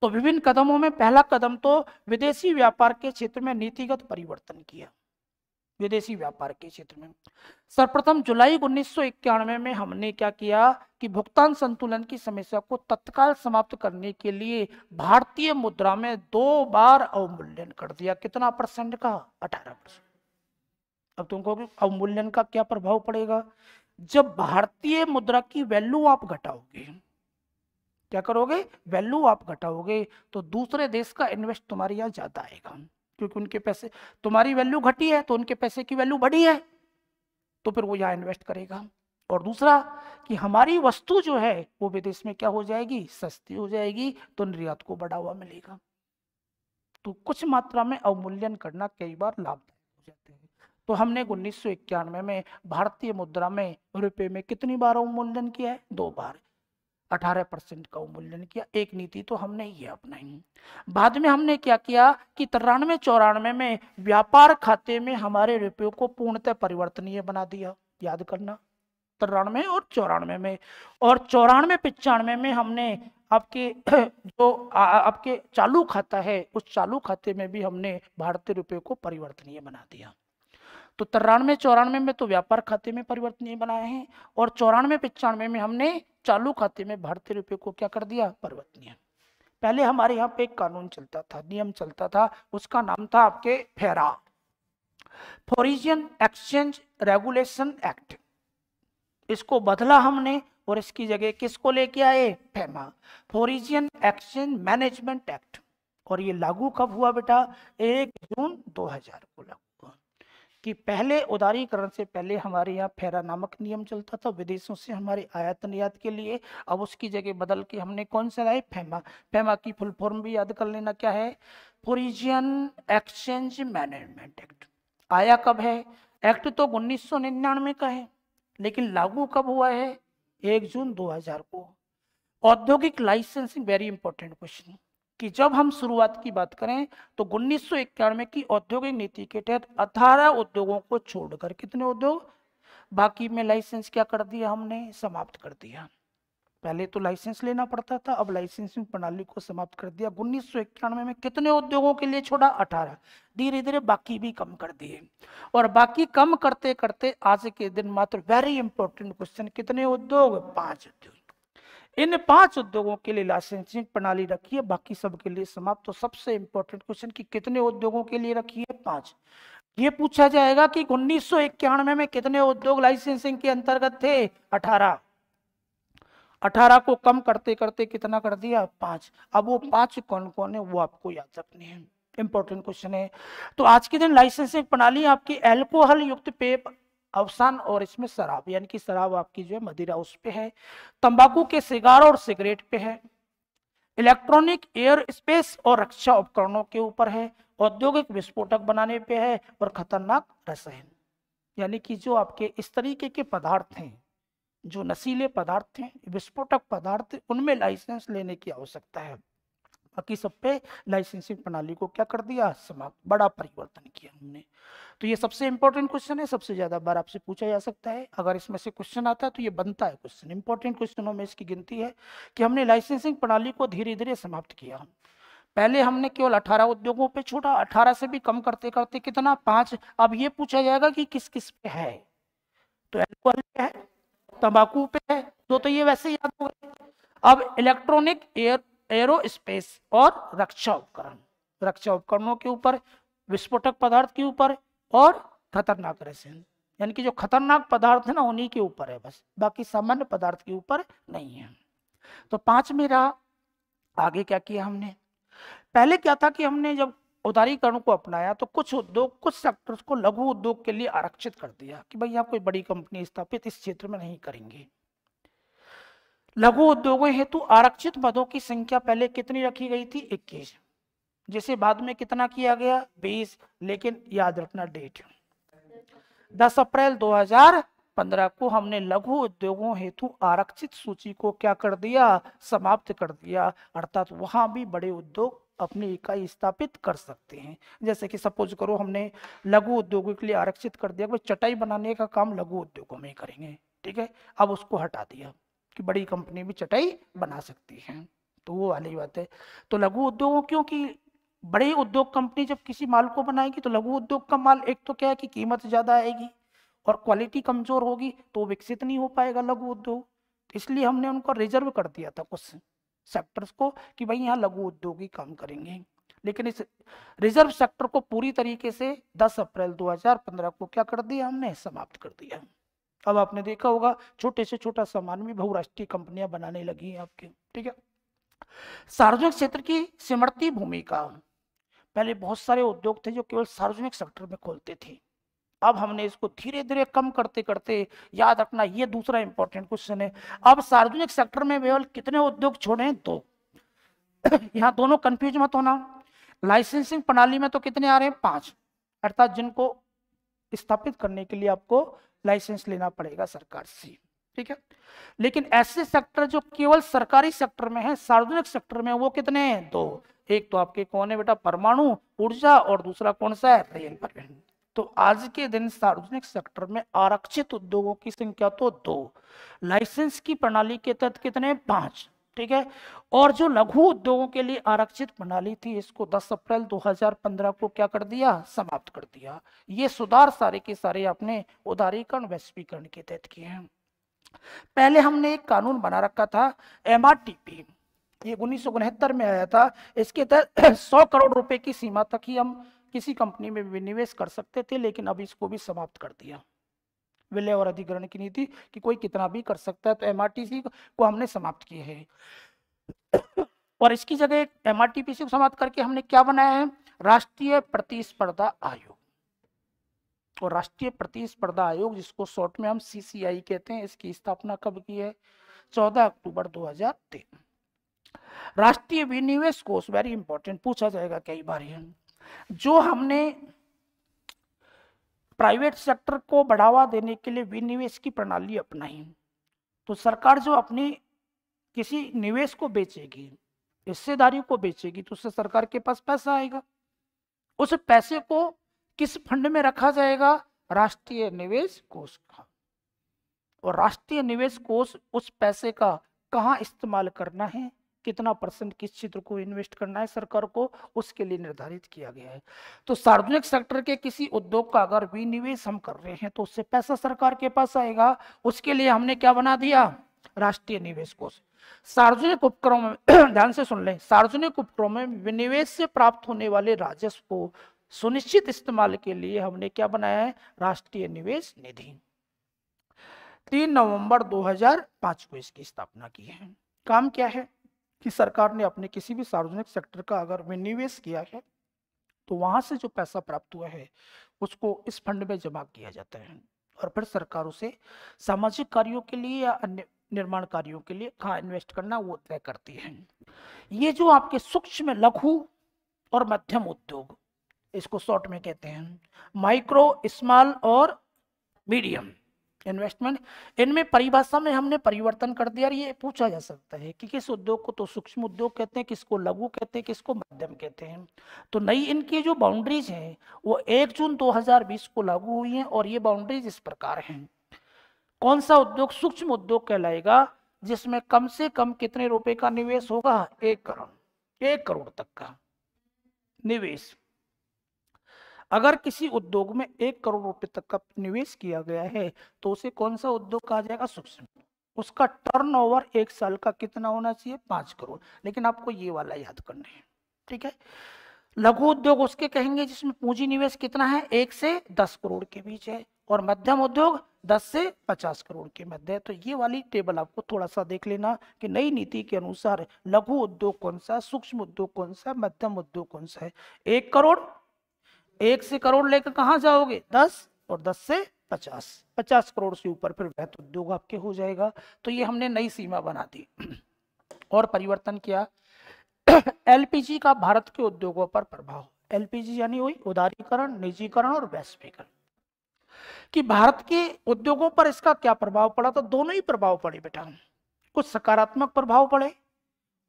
तो विभिन्न कदमों में पहला कदम तो विदेशी व्यापार के क्षेत्र में नीतिगत परिवर्तन किया। विदेशी व्यापार के क्षेत्र में सर्वप्रथम जुलाई 1991 में हमने क्या किया कि भुगतान संतुलन की समस्या को तत्काल समाप्त करने के लिए भारतीय मुद्रा में 2 बार अवमूल्यन कर दिया। कितना परसेंट का, 18%। अब तुम कहोगे अवमूल्यन का क्या प्रभाव पड़ेगा, जब भारतीय मुद्रा की वैल्यू आप घटाओगे, क्या करोगे, वैल्यू आप घटाओगे, तो दूसरे देश का इन्वेस्ट तुम्हारे यहाँ ज्यादा आएगा, क्योंकि उनके पैसे, तुम्हारी वैल्यू घटी है तो उनके पैसे की वैल्यू बढ़ी है, तो फिर वो यहाँ इन्वेस्ट करेगा। और दूसरा कि हमारी वस्तु जो है वो विदेश में क्या हो जाएगी, सस्ती हो जाएगी, तो निर्यात को बढ़ावा मिलेगा। तो कुछ मात्रा में अवमूल्यन करना कई बार लाभदायक हो जाते हैं। तो हमने 1991 में भारतीय मुद्रा में रुपए में कितनी बार अवमूल्यन किया है, 2 बार, 18% का अवमूल्यन किया। एक नीति तो हमने ये अपनाई। बाद में हमने क्या किया कि 93-94 में व्यापार खाते में हमारे रुपयों को पूर्णतः परिवर्तनीय बना दिया। याद करना, 93 और 94 में। और 94-95 में हमने आपके जो आपके चालू खाता है, उस चालू खाते में भी हमने भारतीय रुपए को परिवर्तनीय बना दिया। तो 93-94 में तो व्यापार खाते में परिवर्तनीय बनाए हैं, और 94-95 में हमने चालू खाते में भारतीय रुपए को क्या कर दिया, परिवर्तनीय। पहले हमारे यहाँ पे एक कानून चलता था, नियम चलता था, उसका नाम था आपके फेरा, फॉरेन एक्सचेंज रेगुलेशन एक्ट। इसको बदला हमने और इसकी जगह किसको लेके आए, FEMA, foreign exchange management act. और ये लागू कब हुआ बेटा, 1 जून 2000 को लागू हुआ। कि पहले उदारीकरण से पहले हमारे यहाँ फेरा नामक नियम चलता था विदेशों से हमारे आयात निर्यात के लिए, अब उसकी जगह बदल के हमने कौन सा लाए, फेमा। फेमा की फुल फॉर्म भी याद कर लेना, क्या है, फॉरेन एक्सचेंज मैनेजमेंट एक्ट। आया कब है, एक्ट तो 1999 का है, लेकिन लागू कब हुआ है, 1 जून 2000 को। औद्योगिक लाइसेंसिंग, वेरी इंपॉर्टेंट क्वेश्चन, कि जब हम शुरुआत की बात करें तो 1991 की औद्योगिक नीति के तहत 18 उद्योगों को छोड़कर कितने उद्योग, बाकी में लाइसेंस क्या कर दिया हमने, समाप्त कर दिया। पहले तो लाइसेंस लेना पड़ता था, अब लाइसेंसिंग प्रणाली को समाप्त कर दिया। 1991 में कितने उद्योगों के लिए छोड़ा, 18। धीरे धीरे बाकी भी कम कर दिए, और बाकी कम करते करते आज के दिन मात्र, वेरी इंपॉर्टेंट क्वेश्चन, कितने उद्योग, 5 उद्योग। इन 5 उद्योगों के लिए लाइसेंसिंग प्रणाली रखी है, बाकी सब के लिए समाप्त। तो सबसे इंपॉर्टेंट क्वेश्चन कि कितने उद्योगों के लिए रखी है, 5। ये पूछा जाएगा कि 1991 में कितने उद्योग लाइसेंसिंग के अंतर्गत थे, 18। 18 को कम करते करते कितना कर दिया, 5। अब वो 5 कौन कौन है वो आपको याद रखने हैं, इंपॉर्टेंट क्वेश्चन है। तो आज के दिन लाइसेंसिंग प्रणाली आपकी अल्कोहल युक्त पेय अवसान, और इसमें शराब, यानी कि शराब आपकी जो है मदिरा उस पे है, तंबाकू के सिगार और सिगरेट पे है, इलेक्ट्रॉनिक, एयर स्पेस और रक्षा उपकरणों के ऊपर है, औद्योगिक विस्फोटक बनाने पे है, और खतरनाक रसायन, यानी कि जो आपके इस तरीके के पदार्थ हैं, जो नशीले पदार्थ हैं, विस्फोटक पदार्थ, उनमें लाइसेंस लेने की आवश्यकता है। बाकी सब पे लाइसेंसिंग प्रणाली को क्या कर दिया, समाप्त, बड़ा परिवर्तन किया हमने। तो ये सबसे इंपॉर्टेंट क्वेश्चन है, सबसे ज्यादा बार आपसे पूछा जा सकता है। अगर इसमें से क्वेश्चन आता है तो ये बनता है क्वेश्चन, इंपॉर्टेंट क्वेश्चनों में इसकी गिनती है कि हमने लाइसेंसिंग प्रणाली को धीरे धीरे समाप्त किया। पहले हमने केवल 18 उद्योगों पे छोड़ा, 18 से भी कम करते करते कितना, 5। अब ये पूछा जाएगा कि किस किस पे है, तो अल्कोहल पे है, तंबाकू पे है, तो ये वैसे ही याद हो गए। अब इलेक्ट्रॉनिक, एरोस्पेस और रक्षा उपकरण, रक्षा उपकरणों के ऊपर, विस्फोटक पदार्थ के ऊपर, और खतरनाक रसायन, यानी कि जो खतरनाक पदार्थ है ना उन्हीं के ऊपर है बस, बाकी सामान्य पदार्थ के ऊपर नहीं है। तो 5 में रहा। आगे क्या किया हमने, पहले क्या था कि हमने जब उदारीकरण को अपनाया तो कुछ उद्योग, कुछ सेक्टर्स को लघु उद्योग के लिए आरक्षित कर दिया कि भाई यहाँ कोई बड़ी कंपनी स्थापित इस क्षेत्र में नहीं करेंगे। लघु उद्योगों हेतु आरक्षित पदों की संख्या पहले कितनी रखी गई थी, 21, जिसे बाद में कितना किया गया, 20। लेकिन याद रखना डेट, 10 अप्रैल 2015 को हमने लघु उद्योगों हेतु आरक्षित सूची को क्या कर दिया, समाप्त कर दिया। अर्थात वहां भी बड़े उद्योग अपनी इकाई स्थापित कर सकते हैं। जैसे कि सपोज करो हमने लघु उद्योगों के लिए आरक्षित कर दिया, चटाई बनाने का काम लघु उद्योगों में करेंगे, ठीक है, अब उसको हटा दिया कि बड़ी कंपनी भी चटाई बना सकती है, तो वो वाली बात है। तो लघु उद्योगों, क्योंकि बड़ी उद्योग कंपनी जब किसी माल को बनाएगी तो लघु उद्योग का माल एक तो क्या है कि कीमत ज्यादा आएगी और क्वालिटी कमजोर होगी, तो विकसित नहीं हो पाएगा लघु उद्योग। इसलिए हमने उनको रिजर्व कर दिया था कुछ सेक्टर्स को कि भाई यहाँ लघु उद्योग ही काम करेंगे। लेकिन इस रिजर्व सेक्टर को पूरी तरीके से 10 अप्रैल 2015 को क्या कर दिया हमने, समाप्त कर दिया। अब आपने देखा होगा छोटे से छोटा सामान भी बहुराष्ट्रीय कंपनियां बनाने लगी हैं आपके, ठीक है। सार्वजनिक क्षेत्र की सिमरती भूमिका, पहले बहुत सारे उद्योग थे जो केवल सार्वजनिक सेक्टर में खोलते थे, अब हमने इसको धीरे धीरे कम करते करते, याद रखना ये दूसरा इंपॉर्टेंट क्वेश्चन है, अब सार्वजनिक सेक्टर में केवल कितने उद्योग छोड़े, 2। यहाँ दोनों कंफ्यूज मत होना, लाइसेंसिंग प्रणाली में तो कितने आ रहे हैं, 5, अर्थात जिनको स्थापित करने के लिए आपको लाइसेंस लेना पड़ेगा सरकार से, ठीक है। लेकिन ऐसे सेक्टर जो केवल सरकारी सेक्टर में है, सार्वजनिक सेक्टर में, वो कितने हैं, 2। एक तो आपके कौन है बेटा, परमाणु ऊर्जा, और दूसरा कौन सा है, रेल परिवहन। तो आज के दिन सार्वजनिक सेक्टर में आरक्षित उद्योगों की संख्या तो 2, लाइसेंस की प्रणाली के तहत कितने 5, ठीक है। और जो लघु उद्योगों के लिए आरक्षित प्रणाली थी इसको 10 अप्रैल 2015 को क्या कर दिया, समाप्त कर दिया। ये सुधार सारे के सारे आपने उदारीकरण वैश्वीकरण के तहत किए हैं। पहले हमने एक कानून बना रखा था MRTP, ये 1969 में आया था। इसके तहत 100 करोड़ रुपए की सीमा तक ही हम किसी कंपनी में विनिवेश कर सकते थे, लेकिन अब इसको भी समाप्त कर दिया। विलय और अधिग्रहण की नीति कि कोई कितना भी कर सकता है, तो MRTP को हमने समाप्त किया है। और इसकी जगह MRTP को समाप्त करके हमने क्या बनाया है, राष्ट्रीय प्रतिस्पर्धा आयोग। और राष्ट्रीय प्रतिस्पर्धा आयोग, जिसको शॉर्ट में हम CCI कहते हैं, इसकी स्थापना कब की है, 14 अक्टूबर 2003। राष्ट्रीय विनिवेश कोष, वेरी इंपॉर्टेंट, पूछा जाएगा कई बार। जो हमने प्राइवेट सेक्टर को बढ़ावा देने के लिए विनिवेश की प्रणाली अपनाई, तो सरकार जो अपनी किसी निवेश को बेचेगी, हिस्सेदारी को बेचेगी, तो उससे सरकार के पास पैसा आएगा। उस पैसे को किस फंड में रखा जाएगा, राष्ट्रीय निवेश कोष का। और राष्ट्रीय निवेश कोष उस पैसे का कहाँ इस्तेमाल करना है, कितना % किस क्षेत्र को इन्वेस्ट करना है सरकार को, उसके लिए निर्धारित किया गया है। तो सार्वजनिक सेक्टर के किसी उद्योग का अगर विनिवेश हम कर रहे हैं तो उससे पैसा सरकार के पास आएगा। उसके लिए हमने क्या बना दिया, राष्ट्रीय निवेश कोष। सार्वजनिक उपक्रमों में ध्यान से सुन लें, सार्वजनिक उपक्रमों में विनिवेश से प्राप्त होने वाले राजस्व को सुनिश्चित इस्तेमाल के लिए हमने क्या बनाया है, राष्ट्रीय निवेश निधि। 3 नवंबर 2005 को इसकी स्थापना की है। काम क्या है कि सरकार ने अपने किसी भी सार्वजनिक सेक्टर का अगर विनिवेश किया है तो वहां से जो पैसा प्राप्त हुआ है उसको इस फंड में जमा किया जाता है, और फिर सरकार उसे सामाजिक कार्यों के लिए या अन्य निर्माण कार्यों के लिए कहाँ इन्वेस्ट करना वो तय करती है। ये जो आपके सूक्ष्म, लघु और मध्यम उद्योग, इसको शॉर्ट में कहते हैं माइक्रो, स्मॉल और मीडियम इन्वेस्टमेंट, इनमें परिभाषा में हमने परिवर्तन कर दिया। ये पूछा जा सकता है कि किस उद्योग को तो सूक्ष्म उद्योग कहते हैं, किसको लघु कहते हैं, किसको मध्यम कहते हैं। तो नई इनकी जो बाउंड्रीज हैं वो 1 जून 2020 को लागू हुई हैं, और ये बाउंड्रीज इस प्रकार हैं। कौन सा उद्योग सूक्ष्म उद्योग कहलाएगा, जिसमें कम से कम कितने रुपए का निवेश होगा, 1 करोड़, 1 करोड़ तक का निवेश। अगर किसी उद्योग में 1 करोड़ रुपए तक का निवेश किया गया है तो उसे कौन सा उद्योग कहा जाएगा, सूक्ष्म। उसका टर्नओवर 1 साल का कितना होना चाहिए, 5 करोड़। लेकिन आपको ये वाला याद करना है, ठीक है। लघु उद्योग उसके कहेंगे जिसमें पूंजी निवेश कितना है, 1 से 10 करोड़ के बीच है, और मध्यम उद्योग 10 से 50 करोड़ के मध्य है। तो ये वाली टेबल आपको थोड़ा सा देख लेना कि नई नीति के अनुसार लघु उद्योग कौन सा, सूक्ष्म उद्योग कौन सा, मध्यम उद्योग कौन सा है। 1 करोड़, 1 से करोड़ लेकर कहाँ जाओगे, 10, और 10 से 50, 50 करोड़ से ऊपर फिर वृहत उद्योग आपके हो जाएगा। तो ये हमने नई सीमा बना दी और परिवर्तन किया। LPG का भारत के उद्योगों पर प्रभाव, LPG यानी वही उदारीकरण, निजीकरण और वैश्वीकरण, कि भारत के उद्योगों पर इसका क्या प्रभाव पड़ा। तो दोनों ही प्रभाव पड़े बेटा, कुछ सकारात्मक प्रभाव पड़े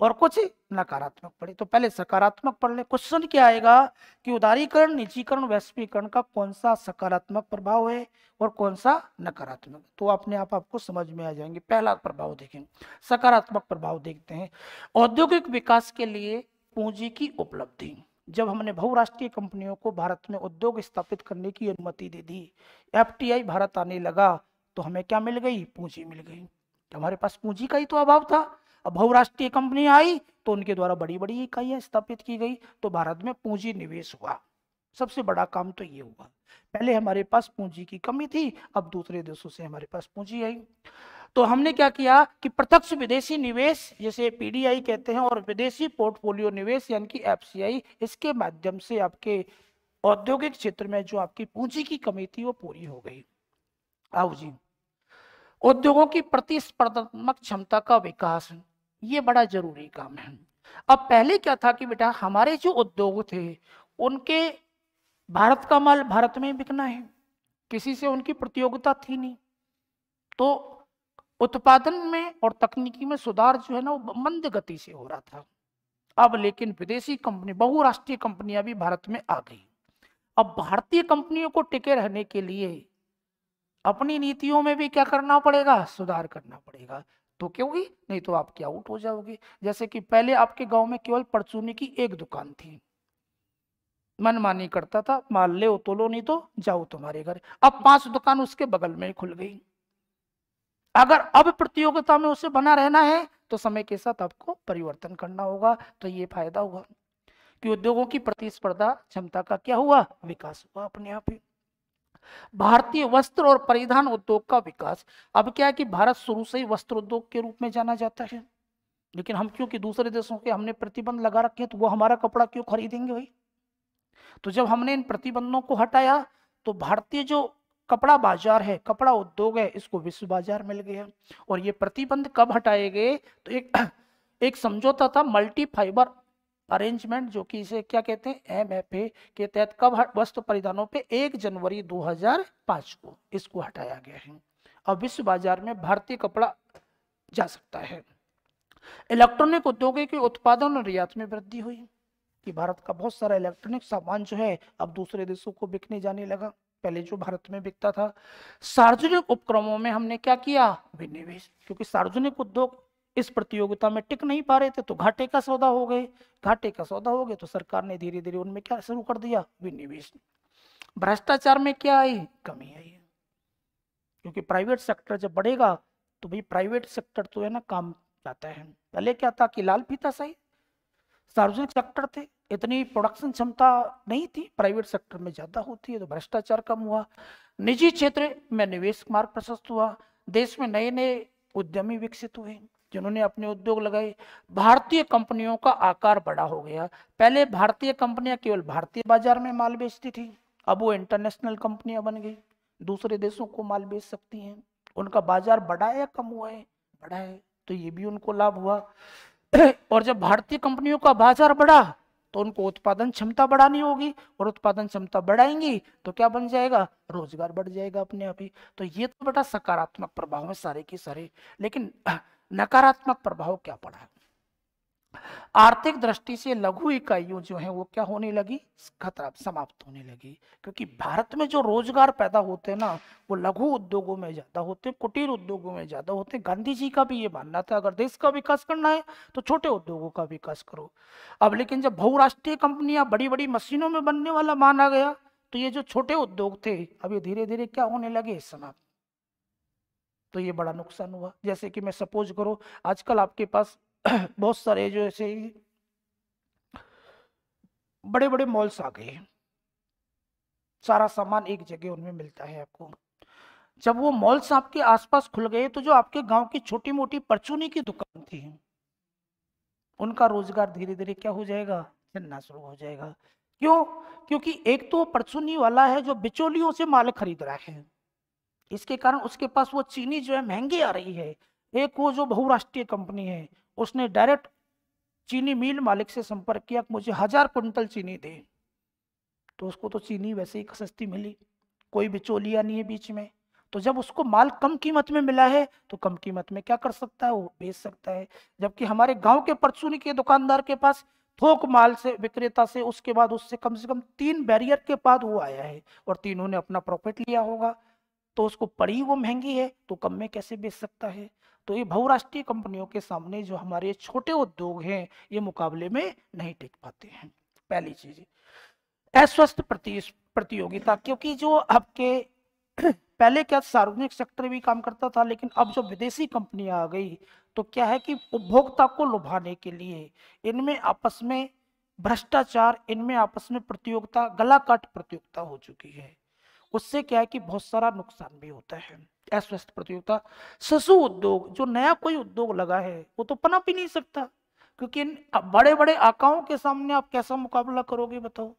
और कुछ नकारात्मक पड़े। तो पहले सकारात्मक पढ़ ले। क्वेश्चन क्या आएगा कि उदारीकरण, निजीकरण, वैश्वीकरण का कौन सा सकारात्मक प्रभाव है और कौन सा नकारात्मक, तो अपने आप आपको समझ में आ जाएंगे। पहला प्रभाव देखें, सकारात्मक प्रभाव देखते हैं। औद्योगिक विकास के लिए पूंजी की उपलब्धि। जब हमने बहुराष्ट्रीय कंपनियों को भारत में उद्योग स्थापित करने की अनुमति दे दी, FTI भारत आने लगा, तो हमें क्या मिल गई, पूंजी मिल गई। हमारे पास पूंजी का ही तो अभाव था। अब बहुराष्ट्रीय कंपनी आई तो उनके द्वारा बड़ी बड़ी इकाइयां स्थापित की गई, तो भारत में पूंजी निवेश हुआ। सबसे बड़ा काम तो ये हुआ। पहले हमारे पास पूंजी की कमी थी, अब दूसरे देशों से हमारे पास पूंजी आई। तो हमने क्या किया कि प्रत्यक्ष विदेशी निवेश, जैसे PDI कहते हैं, और विदेशी पोर्टफोलियो निवेश यानी कि FCI, इसके माध्यम से आपके औद्योगिक क्षेत्र में जो आपकी पूंजी की कमी थी वो पूरी हो गई। आओ जी, उद्योगों की प्रतिस्पर्धात्मक क्षमता का विकास, ये बड़ा जरूरी काम है। अब पहले क्या था कि बेटा हमारे जो उद्योग थे उनके भारत का माल भारत में बिकना है, किसी से उनकी प्रतियोगिता थी नहीं, तो उत्पादन में और तकनीकी में सुधार जो है ना वो मंद गति से हो रहा था। अब लेकिन विदेशी कंपनी, बहुराष्ट्रीय कंपनियां भी भारत में आ गई। अब भारतीय कंपनियों को टिके रहने के लिए अपनी नीतियों में भी क्या करना पड़ेगा, सुधार करना पड़ेगा। तो क्योंकि नहीं तो आप क्या आउट हो जाओगे। जैसे कि पहले आपके गांव में केवल परचूनी की एक दुकान थी, मनमानी करता था, माल ले तो लो नहीं तो जाओ तुम्हारे घर। अब 5 दुकान उसके बगल में खुल गई। अगर अब प्रतियोगिता में उसे बना रहना है तो समय के साथ आपको परिवर्तन करना होगा। तो ये फायदा हुआ कि उद्योगों की प्रतिस्पर्धा क्षमता का क्या हुआ, विकास हुआ अपने आप ही। भारतीय वस्त्र और परिधान उद्योग का विकास। अब क्या है कि भारत शुरू से ही वस्त्र उद्योग के रूप में जाना जाता है, लेकिन हम क्योंकि दूसरे देशों के हमने प्रतिबंध लगा रखे हैं तो वो हमारा कपड़ा क्यों खरीदेंगे भाई। तो जब हमने इन प्रतिबंधों को हटाया तो भारतीय जो कपड़ा बाजार है, कपड़ा उद्योग है, इसको विश्व बाजार मिल गया। और ये प्रतिबंध कब हटाए गए, तो एक समझौता था मल्टी फाइबर अरेंजमेंट, जो कि इसे क्या कहते हैं, MFA के तहत कब वस्त्र परिधानों पे 1 जनवरी 2005 को इसको हटाया गया है। अब विश्व बाजार में भारतीय कपड़ा जा सकता है। इलेक्ट्रॉनिक उद्योगों के उत्पादन और निर्यात में वृद्धि हुई कि भारत का बहुत सारा इलेक्ट्रॉनिक सामान जो है अब दूसरे देशों को बिकने जाने लगा, पहले जो भारत में बिकता था। सार्वजनिक उपक्रमों में हमने क्या किया, विनिवेश, क्योंकि सार्वजनिक उद्योग इस प्रतियोगिता में टिक नहीं पा रहे थे तो घाटे का सौदा हो गए। घाटे का सौदा हो गए तो सरकार ने धीरे धीरे उनमें क्या शुरू कर दिया, विनिवेश। भ्रष्टाचार में क्या आई, कमी आई, क्योंकि प्राइवेट सेक्टर जब बढ़ेगा तो भाई प्राइवेट सेक्टर तो है ना काम जाता है। पहले क्या था कि लाल फीता सही सार्वजनिक सेक्टर थे, इतनी प्रोडक्शन क्षमता नहीं थी, प्राइवेट सेक्टर में ज्यादा होती है, तो भ्रष्टाचार कम हुआ। निजी क्षेत्र में निवेश मार्ग प्रशस्त हुआ, देश में नए नए उद्यमी विकसित हुए जिन्होंने अपने उद्योग लगाए। भारतीय कंपनियों का आकार बड़ा हो गया। पहले भारतीय कंपनियां केवल भारतीय बाजार में माल बेचती थी, अब वो इंटरनेशनल कंपनियां बन गई, दूसरे देशों को माल बेच सकती हैं। उनका बाजार बढ़ा है या कम हुआ है, बढ़ा है, तो ये भी उनको लाभ हुआ। और जब भारतीय कंपनियों का बाजार बढ़ा तो उनको उत्पादन क्षमता बढ़ानी होगी, और उत्पादन क्षमता बढ़ाएंगी तो क्या बन जाएगा, रोजगार बढ़ जाएगा अपने आप ही। तो ये तो बेटा सकारात्मक प्रभाव है सारे के सारे। लेकिन नकारात्मक प्रभाव क्या पड़ा, आर्थिक दृष्टि से लघु इकाइयों जो है वो क्या होने लगी, खतरा समाप्त होने लगी। क्योंकि भारत में जो रोजगार पैदा होते हैं ना वो लघु उद्योगों में ज्यादा होते हैं, कुटीर उद्योगों में ज्यादा होते हैं। गांधी जी का भी ये मानना था अगर देश का विकास करना है तो छोटे उद्योगों का विकास करो। अब लेकिन जब बहुराष्ट्रीय कंपनियां बड़ी बड़ी मशीनों में बनने वाला माना गया तो ये जो छोटे उद्योग थे अब ये धीरे धीरे क्या होने लगे, समाप्त। तो ये बड़ा नुकसान हुआ। जैसे कि मैं सपोज करो आजकल आपके पास बहुत सारे जो ऐसे बड़े बड़े मॉल्स आ गए हैं, सारा सामान एक जगह उनमें मिलता है आपको। जब वो मॉल्स आपके आसपास खुल गए तो जो आपके गांव की छोटी मोटी परचूनी की दुकान थी उनका रोजगार धीरे धीरे क्या हो जाएगा, चलना शुरू हो जाएगा। क्यों, क्योंकि एक तो परचूनी वाला है जो बिचौलियों से माल खरीद रहा है, इसके कारण उसके पास वो चीनी जो है महंगी आ रही है। एक वो जो बहुराष्ट्रीय कंपनी है उसने डायरेक्ट चीनी मिल मालिक से संपर्क किया, मुझे 1000 क्विंटल चीनी दे, तो उसको तो चीनी वैसे ही सस्ती मिली, कोई बिचौलिया नहीं है बीच में। तो जब उसको माल कम कीमत में मिला है तो कम कीमत में क्या कर सकता है, वो बेच सकता है। जबकि हमारे गांव के परचूनी के दुकानदार के पास थोक माल से विक्रेता से उसके बाद उससे कम से कम 3 बैरियर के बाद वो आया है और तीनों ने अपना प्रॉफिट लिया होगा, तो उसको पड़ी वो महंगी है तो कम में कैसे बेच सकता है। तो ये बहुराष्ट्रीय कंपनियों के सामने जो हमारे छोटे उद्योग हैं ये मुकाबले में नहीं टिक पाते हैं। पहली चीज अस्वस्थ प्रतियोगिता, क्योंकि जो आपके पहले क्या सार्वजनिक सेक्टर भी काम करता था लेकिन अब जो विदेशी कंपनियां आ गई तो क्या है कि उपभोक्ता को लुभाने के लिए इनमें आपस में भ्रष्टाचार, इनमें आपस में प्रतियोगिता, गला काट प्रतियोगिता हो चुकी है। उससे क्या है कि बहुत सारा नुकसान भी होता है। अस्वस्थ प्रतियोगिता, शिशु उद्योग, जो नया कोई उद्योग लगा है वो तो पनप ही नहीं सकता, क्योंकि इन बड़े बड़े आकाओं के सामने आप कैसा मुकाबला करोगे बताओ।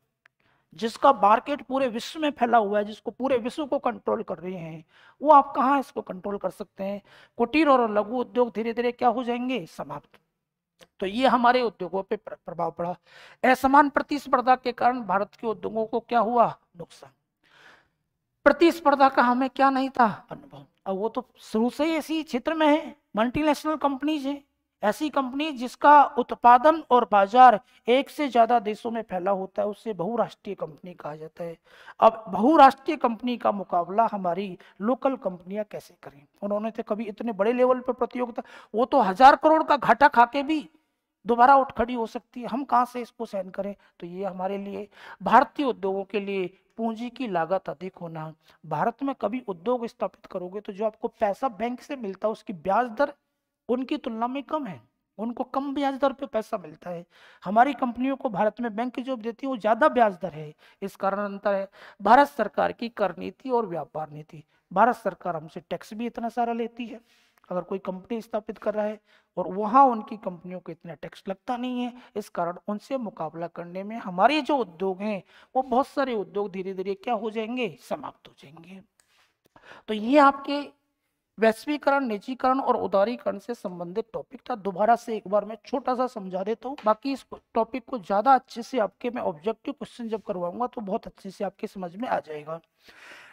जिसका मार्केट पूरे विश्व में फैला हुआ है, जिसको पूरे विश्व को कंट्रोल कर रहे हैं, वो आप कहाँ इसको कंट्रोल कर सकते हैं। कुटीर और लघु उद्योग धीरे धीरे क्या हो जाएंगे, समाप्त। तो ये हमारे उद्योगों पे प्रभाव पड़ा। असमान प्रतिस्पर्धा के कारण भारत के उद्योगों को क्या हुआ, नुकसान। प्रतिस्पर्धा का हमें क्या नहीं था, अनुभव। अब वो तो शुरू से ही इसी क्षेत्र में है, मल्टीनेशनल कंपनीज है, ऐसी कंपनी जिसका उत्पादन और बाजार एक से ज्यादा देशों में फैला होता है उसे बहुराष्ट्रीय कंपनी कहा जाता है। अब बहुराष्ट्रीय कंपनी का मुकाबला हमारी लोकल कंपनियां कैसे करें? उन्होंने तो कभी इतने बड़े लेवल पर प्रतियोगिता, वो तो 1000 करोड़ का घाटा खा के भी दोबारा उठ खड़ी हो सकती है, हम कहां से इसको सहन करें? तो ये हमारे लिए, भारतीय उद्योगों के लिए पूंजी की लागत अधिक होना। भारत में कभी उद्योग स्थापित करोगे तो जो आपको पैसा बैंक से मिलता है उसकी ब्याज दर उनकी तुलना में कम है, उनको कम ब्याज दर पे पैसा मिलता है। हमारी कंपनियों को भारत में बैंक जो देती है वो ज्यादा ब्याज दर है। इस कारण अंतर है। भारत सरकार की कर नीति और व्यापार नीति, भारत सरकार हमसे टैक्स भी इतना सारा लेती है, अगर कोई कंपनी स्थापित कर रहा है, और वहां उनकी कंपनियों को इतना टैक्स लगता नहीं है। इस कारण उनसे मुकाबला करने में हमारे जो उद्योग हैं वो बहुत सारे उद्योग धीरे धीरे क्या हो जाएंगे, समाप्त हो जाएंगे। तो ये आपके वैश्वीकरण, निजीकरण और उदारीकरण से संबंधित टॉपिक था। दोबारा से एक बार मैं छोटा सा समझा देता हूँ, बाकी इस टॉपिक को ज्यादा अच्छे से आपके मैं ऑब्जेक्टिव क्वेश्चन जब करवाऊंगा तो बहुत अच्छे से आपके समझ में आ जाएगा।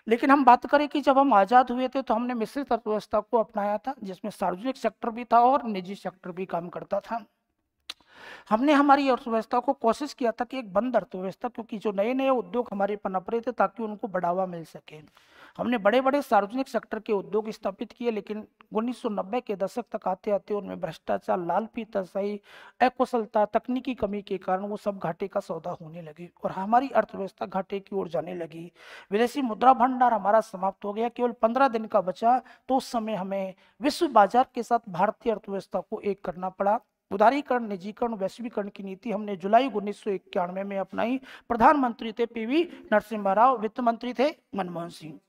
लेकिन हम बात करें कि जब हम आजाद हुए थे तो हमने मिश्रित अर्थव्यवस्था को अपनाया था, जिसमें सार्वजनिक सेक्टर भी था और निजी सेक्टर भी काम करता था। हमने हमारी अर्थव्यवस्था को कोशिश किया था कि एक बंद अर्थव्यवस्था, क्योंकि जो नए नए उद्योग हमारे पनप रहे थे ताकि उनको बढ़ावा मिल सके, हमने बड़े बड़े सार्वजनिक सेक्टर के उद्योग स्थापित किए। लेकिन 1990 के दशक तक आते आते उनमें भ्रष्टाचार, लाल फीताशाही, अकुशलता, तकनीकी कमी के कारण वो सब घाटे का सौदा होने लगे और हमारी अर्थव्यवस्था घाटे की ओर जाने लगी। विदेशी मुद्रा भंडार हमारा समाप्त हो गया, केवल 15 दिन का बचा। तो उस समय हमें विश्व बाजार के साथ भारतीय अर्थव्यवस्था को एक करना पड़ा। उदारीकरण, निजीकरण, वैश्वीकरण की नीति हमने जुलाई 1991 में अपनाई। प्रधानमंत्री थे पीवी नरसिम्हा राव, वित्त मंत्री थे मनमोहन सिंह।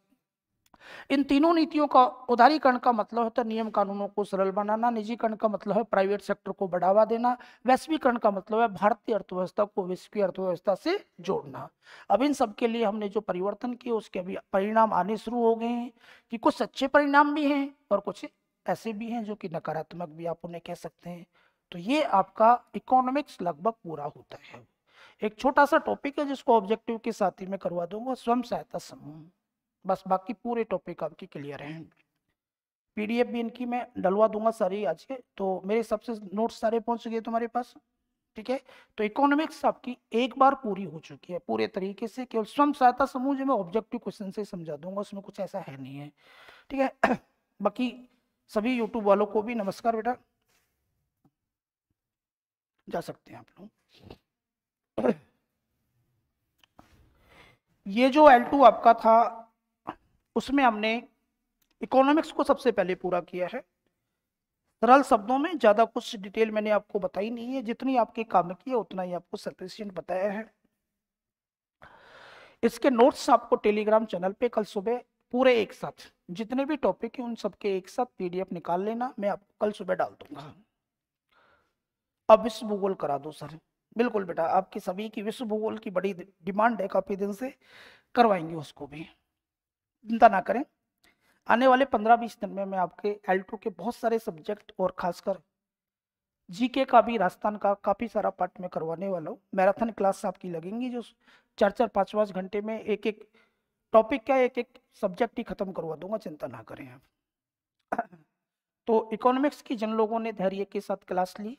इन तीनों नीतियों का, उदारीकरण का मतलब होता है नियम कानूनों को सरल बनाना, निजीकरण का मतलब है प्राइवेट सेक्टर को बढ़ावा देना, वैश्वीकरण का मतलब है भारतीय अर्थव्यवस्था को विश्व की अर्थव्यवस्था से जोड़ना। अब इन सब के लिए हमने जो परिवर्तन किए उसके अभी परिणाम आने शुरू हो गए हैं, कि कुछ अच्छे परिणाम भी हैं और कुछ ऐसे भी हैं जो कि नकारात्मक भी आप उन्हें कह सकते हैं। तो ये आपका इकोनॉमिक्स लगभग पूरा होता है। एक छोटा सा टॉपिक है जिसको ऑब्जेक्टिव के साथ ही मैं करवा दूंगा, स्वयं सहायता समूह, बस बाकी पूरे टॉपिक आपके क्लियर हैं। पीडीएफ भी इनकी मैं डलवा दूंगा सारी आज के, तो मेरे सबसे नोट्स सारे पहुंच गए तुम्हारे पास, ठीक है। तो इकोनॉमिक्स आपकी एक बार पूरी हो चुकी है पूरे तरीके से। केवल स्वयं सहायता समूह जो मैं ऑब्जेक्टिव क्वेश्चन से समझा दूंगा, उसमें कुछ ऐसा है नहीं है, ठीक है। बाकी सभी यूट्यूब वालों को भी नमस्कार बेटा, जा सकते हैं आप लोग। ये जो L2 आपका था उसमें हमने इकोनॉमिक्स को सबसे पहले पूरा किया है। सरल शब्दों में, ज्यादा कुछ डिटेल मैंने आपको बताई नहीं है, जितनी आपके काम की है उतना ही आपको सफिशिएंट बताया है। इसके नोट्स आपको टेलीग्राम चैनल पे कल सुबह पूरे एक साथ जितने भी टॉपिक है उन सबके एक साथ पीडीएफ निकाल लेना, मैं आपको कल सुबह डाल दूंगा। अब विश्व भूगोल करा दो सर, बिल्कुल बेटा, आपकी सभी की विश्व भूगोल की बड़ी डिमांड है, काफी दिन से करवाएंगे उसको भी, चिंता ना करें। आने वाले 15-20 दिन में मैं आपके L2 के बहुत सारे सब्जेक्ट और खासकर जीके का भी, राजस्थान का काफी सारा पार्ट में करवाने वाला हूँ। मैराथन क्लास आपकी लगेंगी जो 4-4, 5-5 घंटे में एक एक टॉपिक का एक एक सब्जेक्ट ही खत्म करवा दूंगा, चिंता ना करें आप। तो इकोनॉमिक्स की जिन लोगों ने धैर्य के साथ क्लास ली,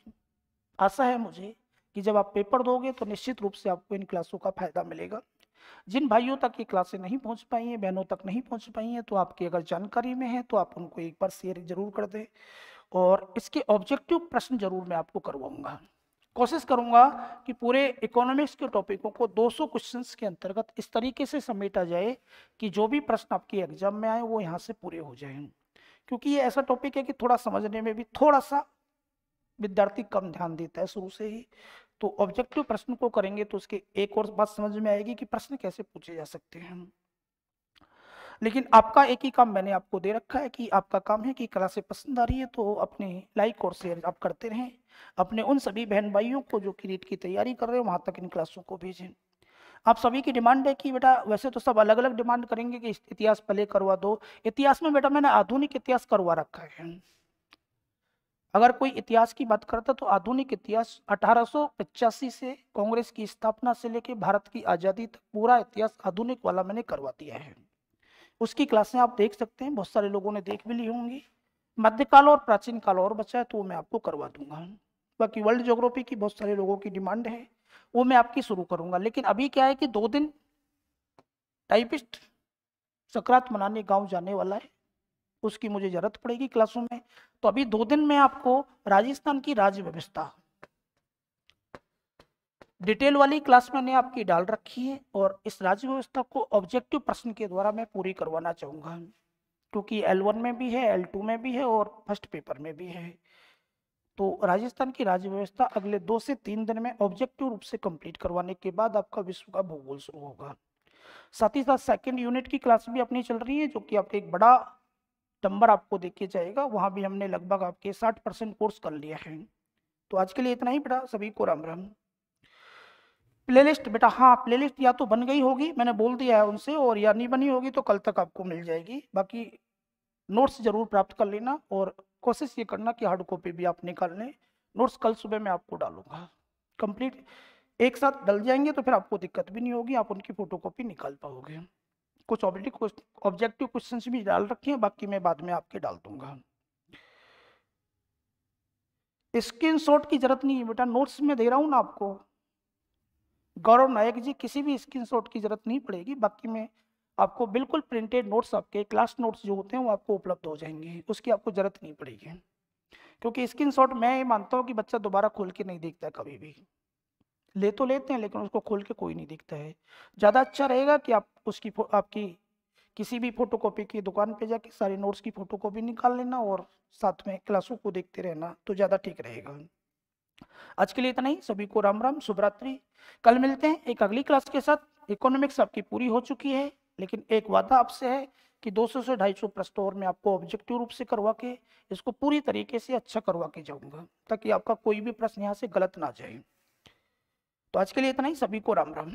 आशा है मुझे कि जब आप पेपर दोगे तो निश्चित रूप से आपको इन क्लासों का फायदा मिलेगा। जिन भाइयों तक ये क्लासें नहीं पहुंच पाई हैं, बहनों तक नहीं पहुंच पाई हैं, तो आपकी अगर जानकारी में है तो आप उनको एक बार शेयर जरूर कर दें, और इसके ऑब्जेक्टिव प्रश्न जरूर मैं आपको करवाऊंगा। कोशिश करूंगा कि पूरे इकोनॉमिक्स के टॉपिकों को 200 क्वेश्चंस के अंतर्गत इस तरीके से समेटा जाए कि जो भी प्रश्न आपके एग्जाम में आए वो यहाँ से पूरे हो जाए, क्योंकि ये ऐसा टॉपिक है कि थोड़ा समझने में भी थोड़ा सा विद्यार्थी कम ध्यान देता है शुरू से ही। तो ऑब्जेक्टिव प्रश्न को करेंगे तो उसके एक और बात समझ में आएगी कि प्रश्न कैसे पूछे जा सकते हैं। लेकिन आपका एक ही काम मैंने आपको दे रखा है कि आपका काम है कि क्लासें पसंद आ रही है तो अपने लाइक और शेयर आप करते रहें, अपने उन सभी बहन भाइयों को जो कि नीट की तैयारी कर रहे हैं वहां तक इन क्लासों को भेजें। आप सभी की डिमांड है कि बेटा, वैसे तो सब अलग अलग डिमांड करेंगे कि इतिहास पहले करवा दो। इतिहास में बेटा मैंने आधुनिक इतिहास करवा रखा है। अगर कोई इतिहास की बात करता तो आधुनिक इतिहास 1885 से कांग्रेस की स्थापना से लेकर भारत की आजादी तक पूरा इतिहास आधुनिक वाला मैंने करवा दिया है। उसकी क्लासें आप देख सकते हैं, बहुत सारे लोगों ने देख भी ली होंगी। मध्यकाल और प्राचीन काल और बचा है तो वो मैं आपको करवा दूंगा। बाकी वर्ल्ड ज्योग्राफी की बहुत सारे लोगों की डिमांड है, वो मैं आपकी शुरू करूंगा। लेकिन अभी क्या है कि 2 दिन टाइपिस्ट संक्रांत मनाने गांव जाने वाला है, उसकी मुझे जरूरत पड़ेगी क्लासों में। तो अभी 2 दिन में आपको राजस्थान की राज्य व्यवस्था डिटेल वाली क्लास मैंने आपकी डाल रखी है, और इस राज्य व्यवस्था को ऑब्जेक्टिव प्रश्न के द्वारा मैं पूरी करवाना चाहूंगा, क्योंकि L1 में भी है, L2 में भी है और फर्स्ट पेपर में भी है। तो राजस्थान की राज्य व्यवस्था अगले 2 से 3 दिन में ऑब्जेक्टिव रूप से कंप्लीट करवाने के बाद आपका विश्व का भूगोल शुरू होगा। साथ ही साथ सेकंड यूनिट की क्लास भी अपनी चल रही है, जो कि आपके एक बड़ा नंबर आपको देके जाएगा। वहां भी हमने लगभग आपके 60% कोर्स कर लिया है। तो आज के लिए इतना ही बेटा, सभी को राम राम। प्लेलिस्ट बेटा, हाँ प्लेलिस्ट या तो बन गई होगी, मैंने बोल दिया है उनसे, और या नहीं बनी होगी तो कल तक आपको मिल जाएगी। बाकी नोट्स जरूर प्राप्त कर लेना, और कोशिश ये करना कि हार्ड कॉपी भी आप निकाल लें। नोट्स कल सुबह मैं आपको डालूंगा, कंप्लीट एक साथ डल जाएंगे तो फिर आपको दिक्कत भी नहीं होगी, आप उनकी फोटोकॉपी निकाल पाओगे। कुछ ऑब्जेक्टिव क्वेश्चंस भी डाल रखे हैं, बाकी मैं बाद में आपके डाल दूंगा। स्क्रीनशॉट की जरूरत नहीं है बेटा, नोट्स में दे रहा हूँ ना आपको। गौरव नायक जी, किसी भी स्क्रीनशॉट की जरूरत नहीं पड़ेगी। बाकी में आपको बिल्कुल प्रिंटेड नोट्स, आपके क्लास नोट्स जो होते हैं वो आपको उपलब्ध हो जाएंगे, उसकी आपको जरूरत नहीं पड़ेगी। क्योंकि स्क्रीनशॉट मैं ये मानता हूँ कि बच्चा दोबारा खोल के नहीं देखता है कभी भी। ले तो लेते हैं लेकिन उसको खोल के कोई नहीं देखता है। ज़्यादा अच्छा रहेगा कि आप आपकी किसी भी फोटोकॉपी की दुकान पे जाके सारे नोट्स की फोटोकॉपी निकाल लेना, और साथ में क्लासों को देखते रहना, तो ज़्यादा ठीक रहेगा। आज के लिए इतना ही, सभी को राम राम, शुभ रात्रि। कल मिलते हैं एक अगली क्लास के साथ। इकोनॉमिक्स आपकी पूरी हो चुकी है, लेकिन एक वादा आपसे है कि 200 से 250 प्रश्न और मैं आपको ऑब्जेक्टिव रूप से करवा के इसको पूरी तरीके से अच्छा करवा के जाऊंगा, ताकि आपका कोई भी प्रश्न यहाँ से गलत ना जाए। तो आज के लिए इतना ही, सभी को राम राम।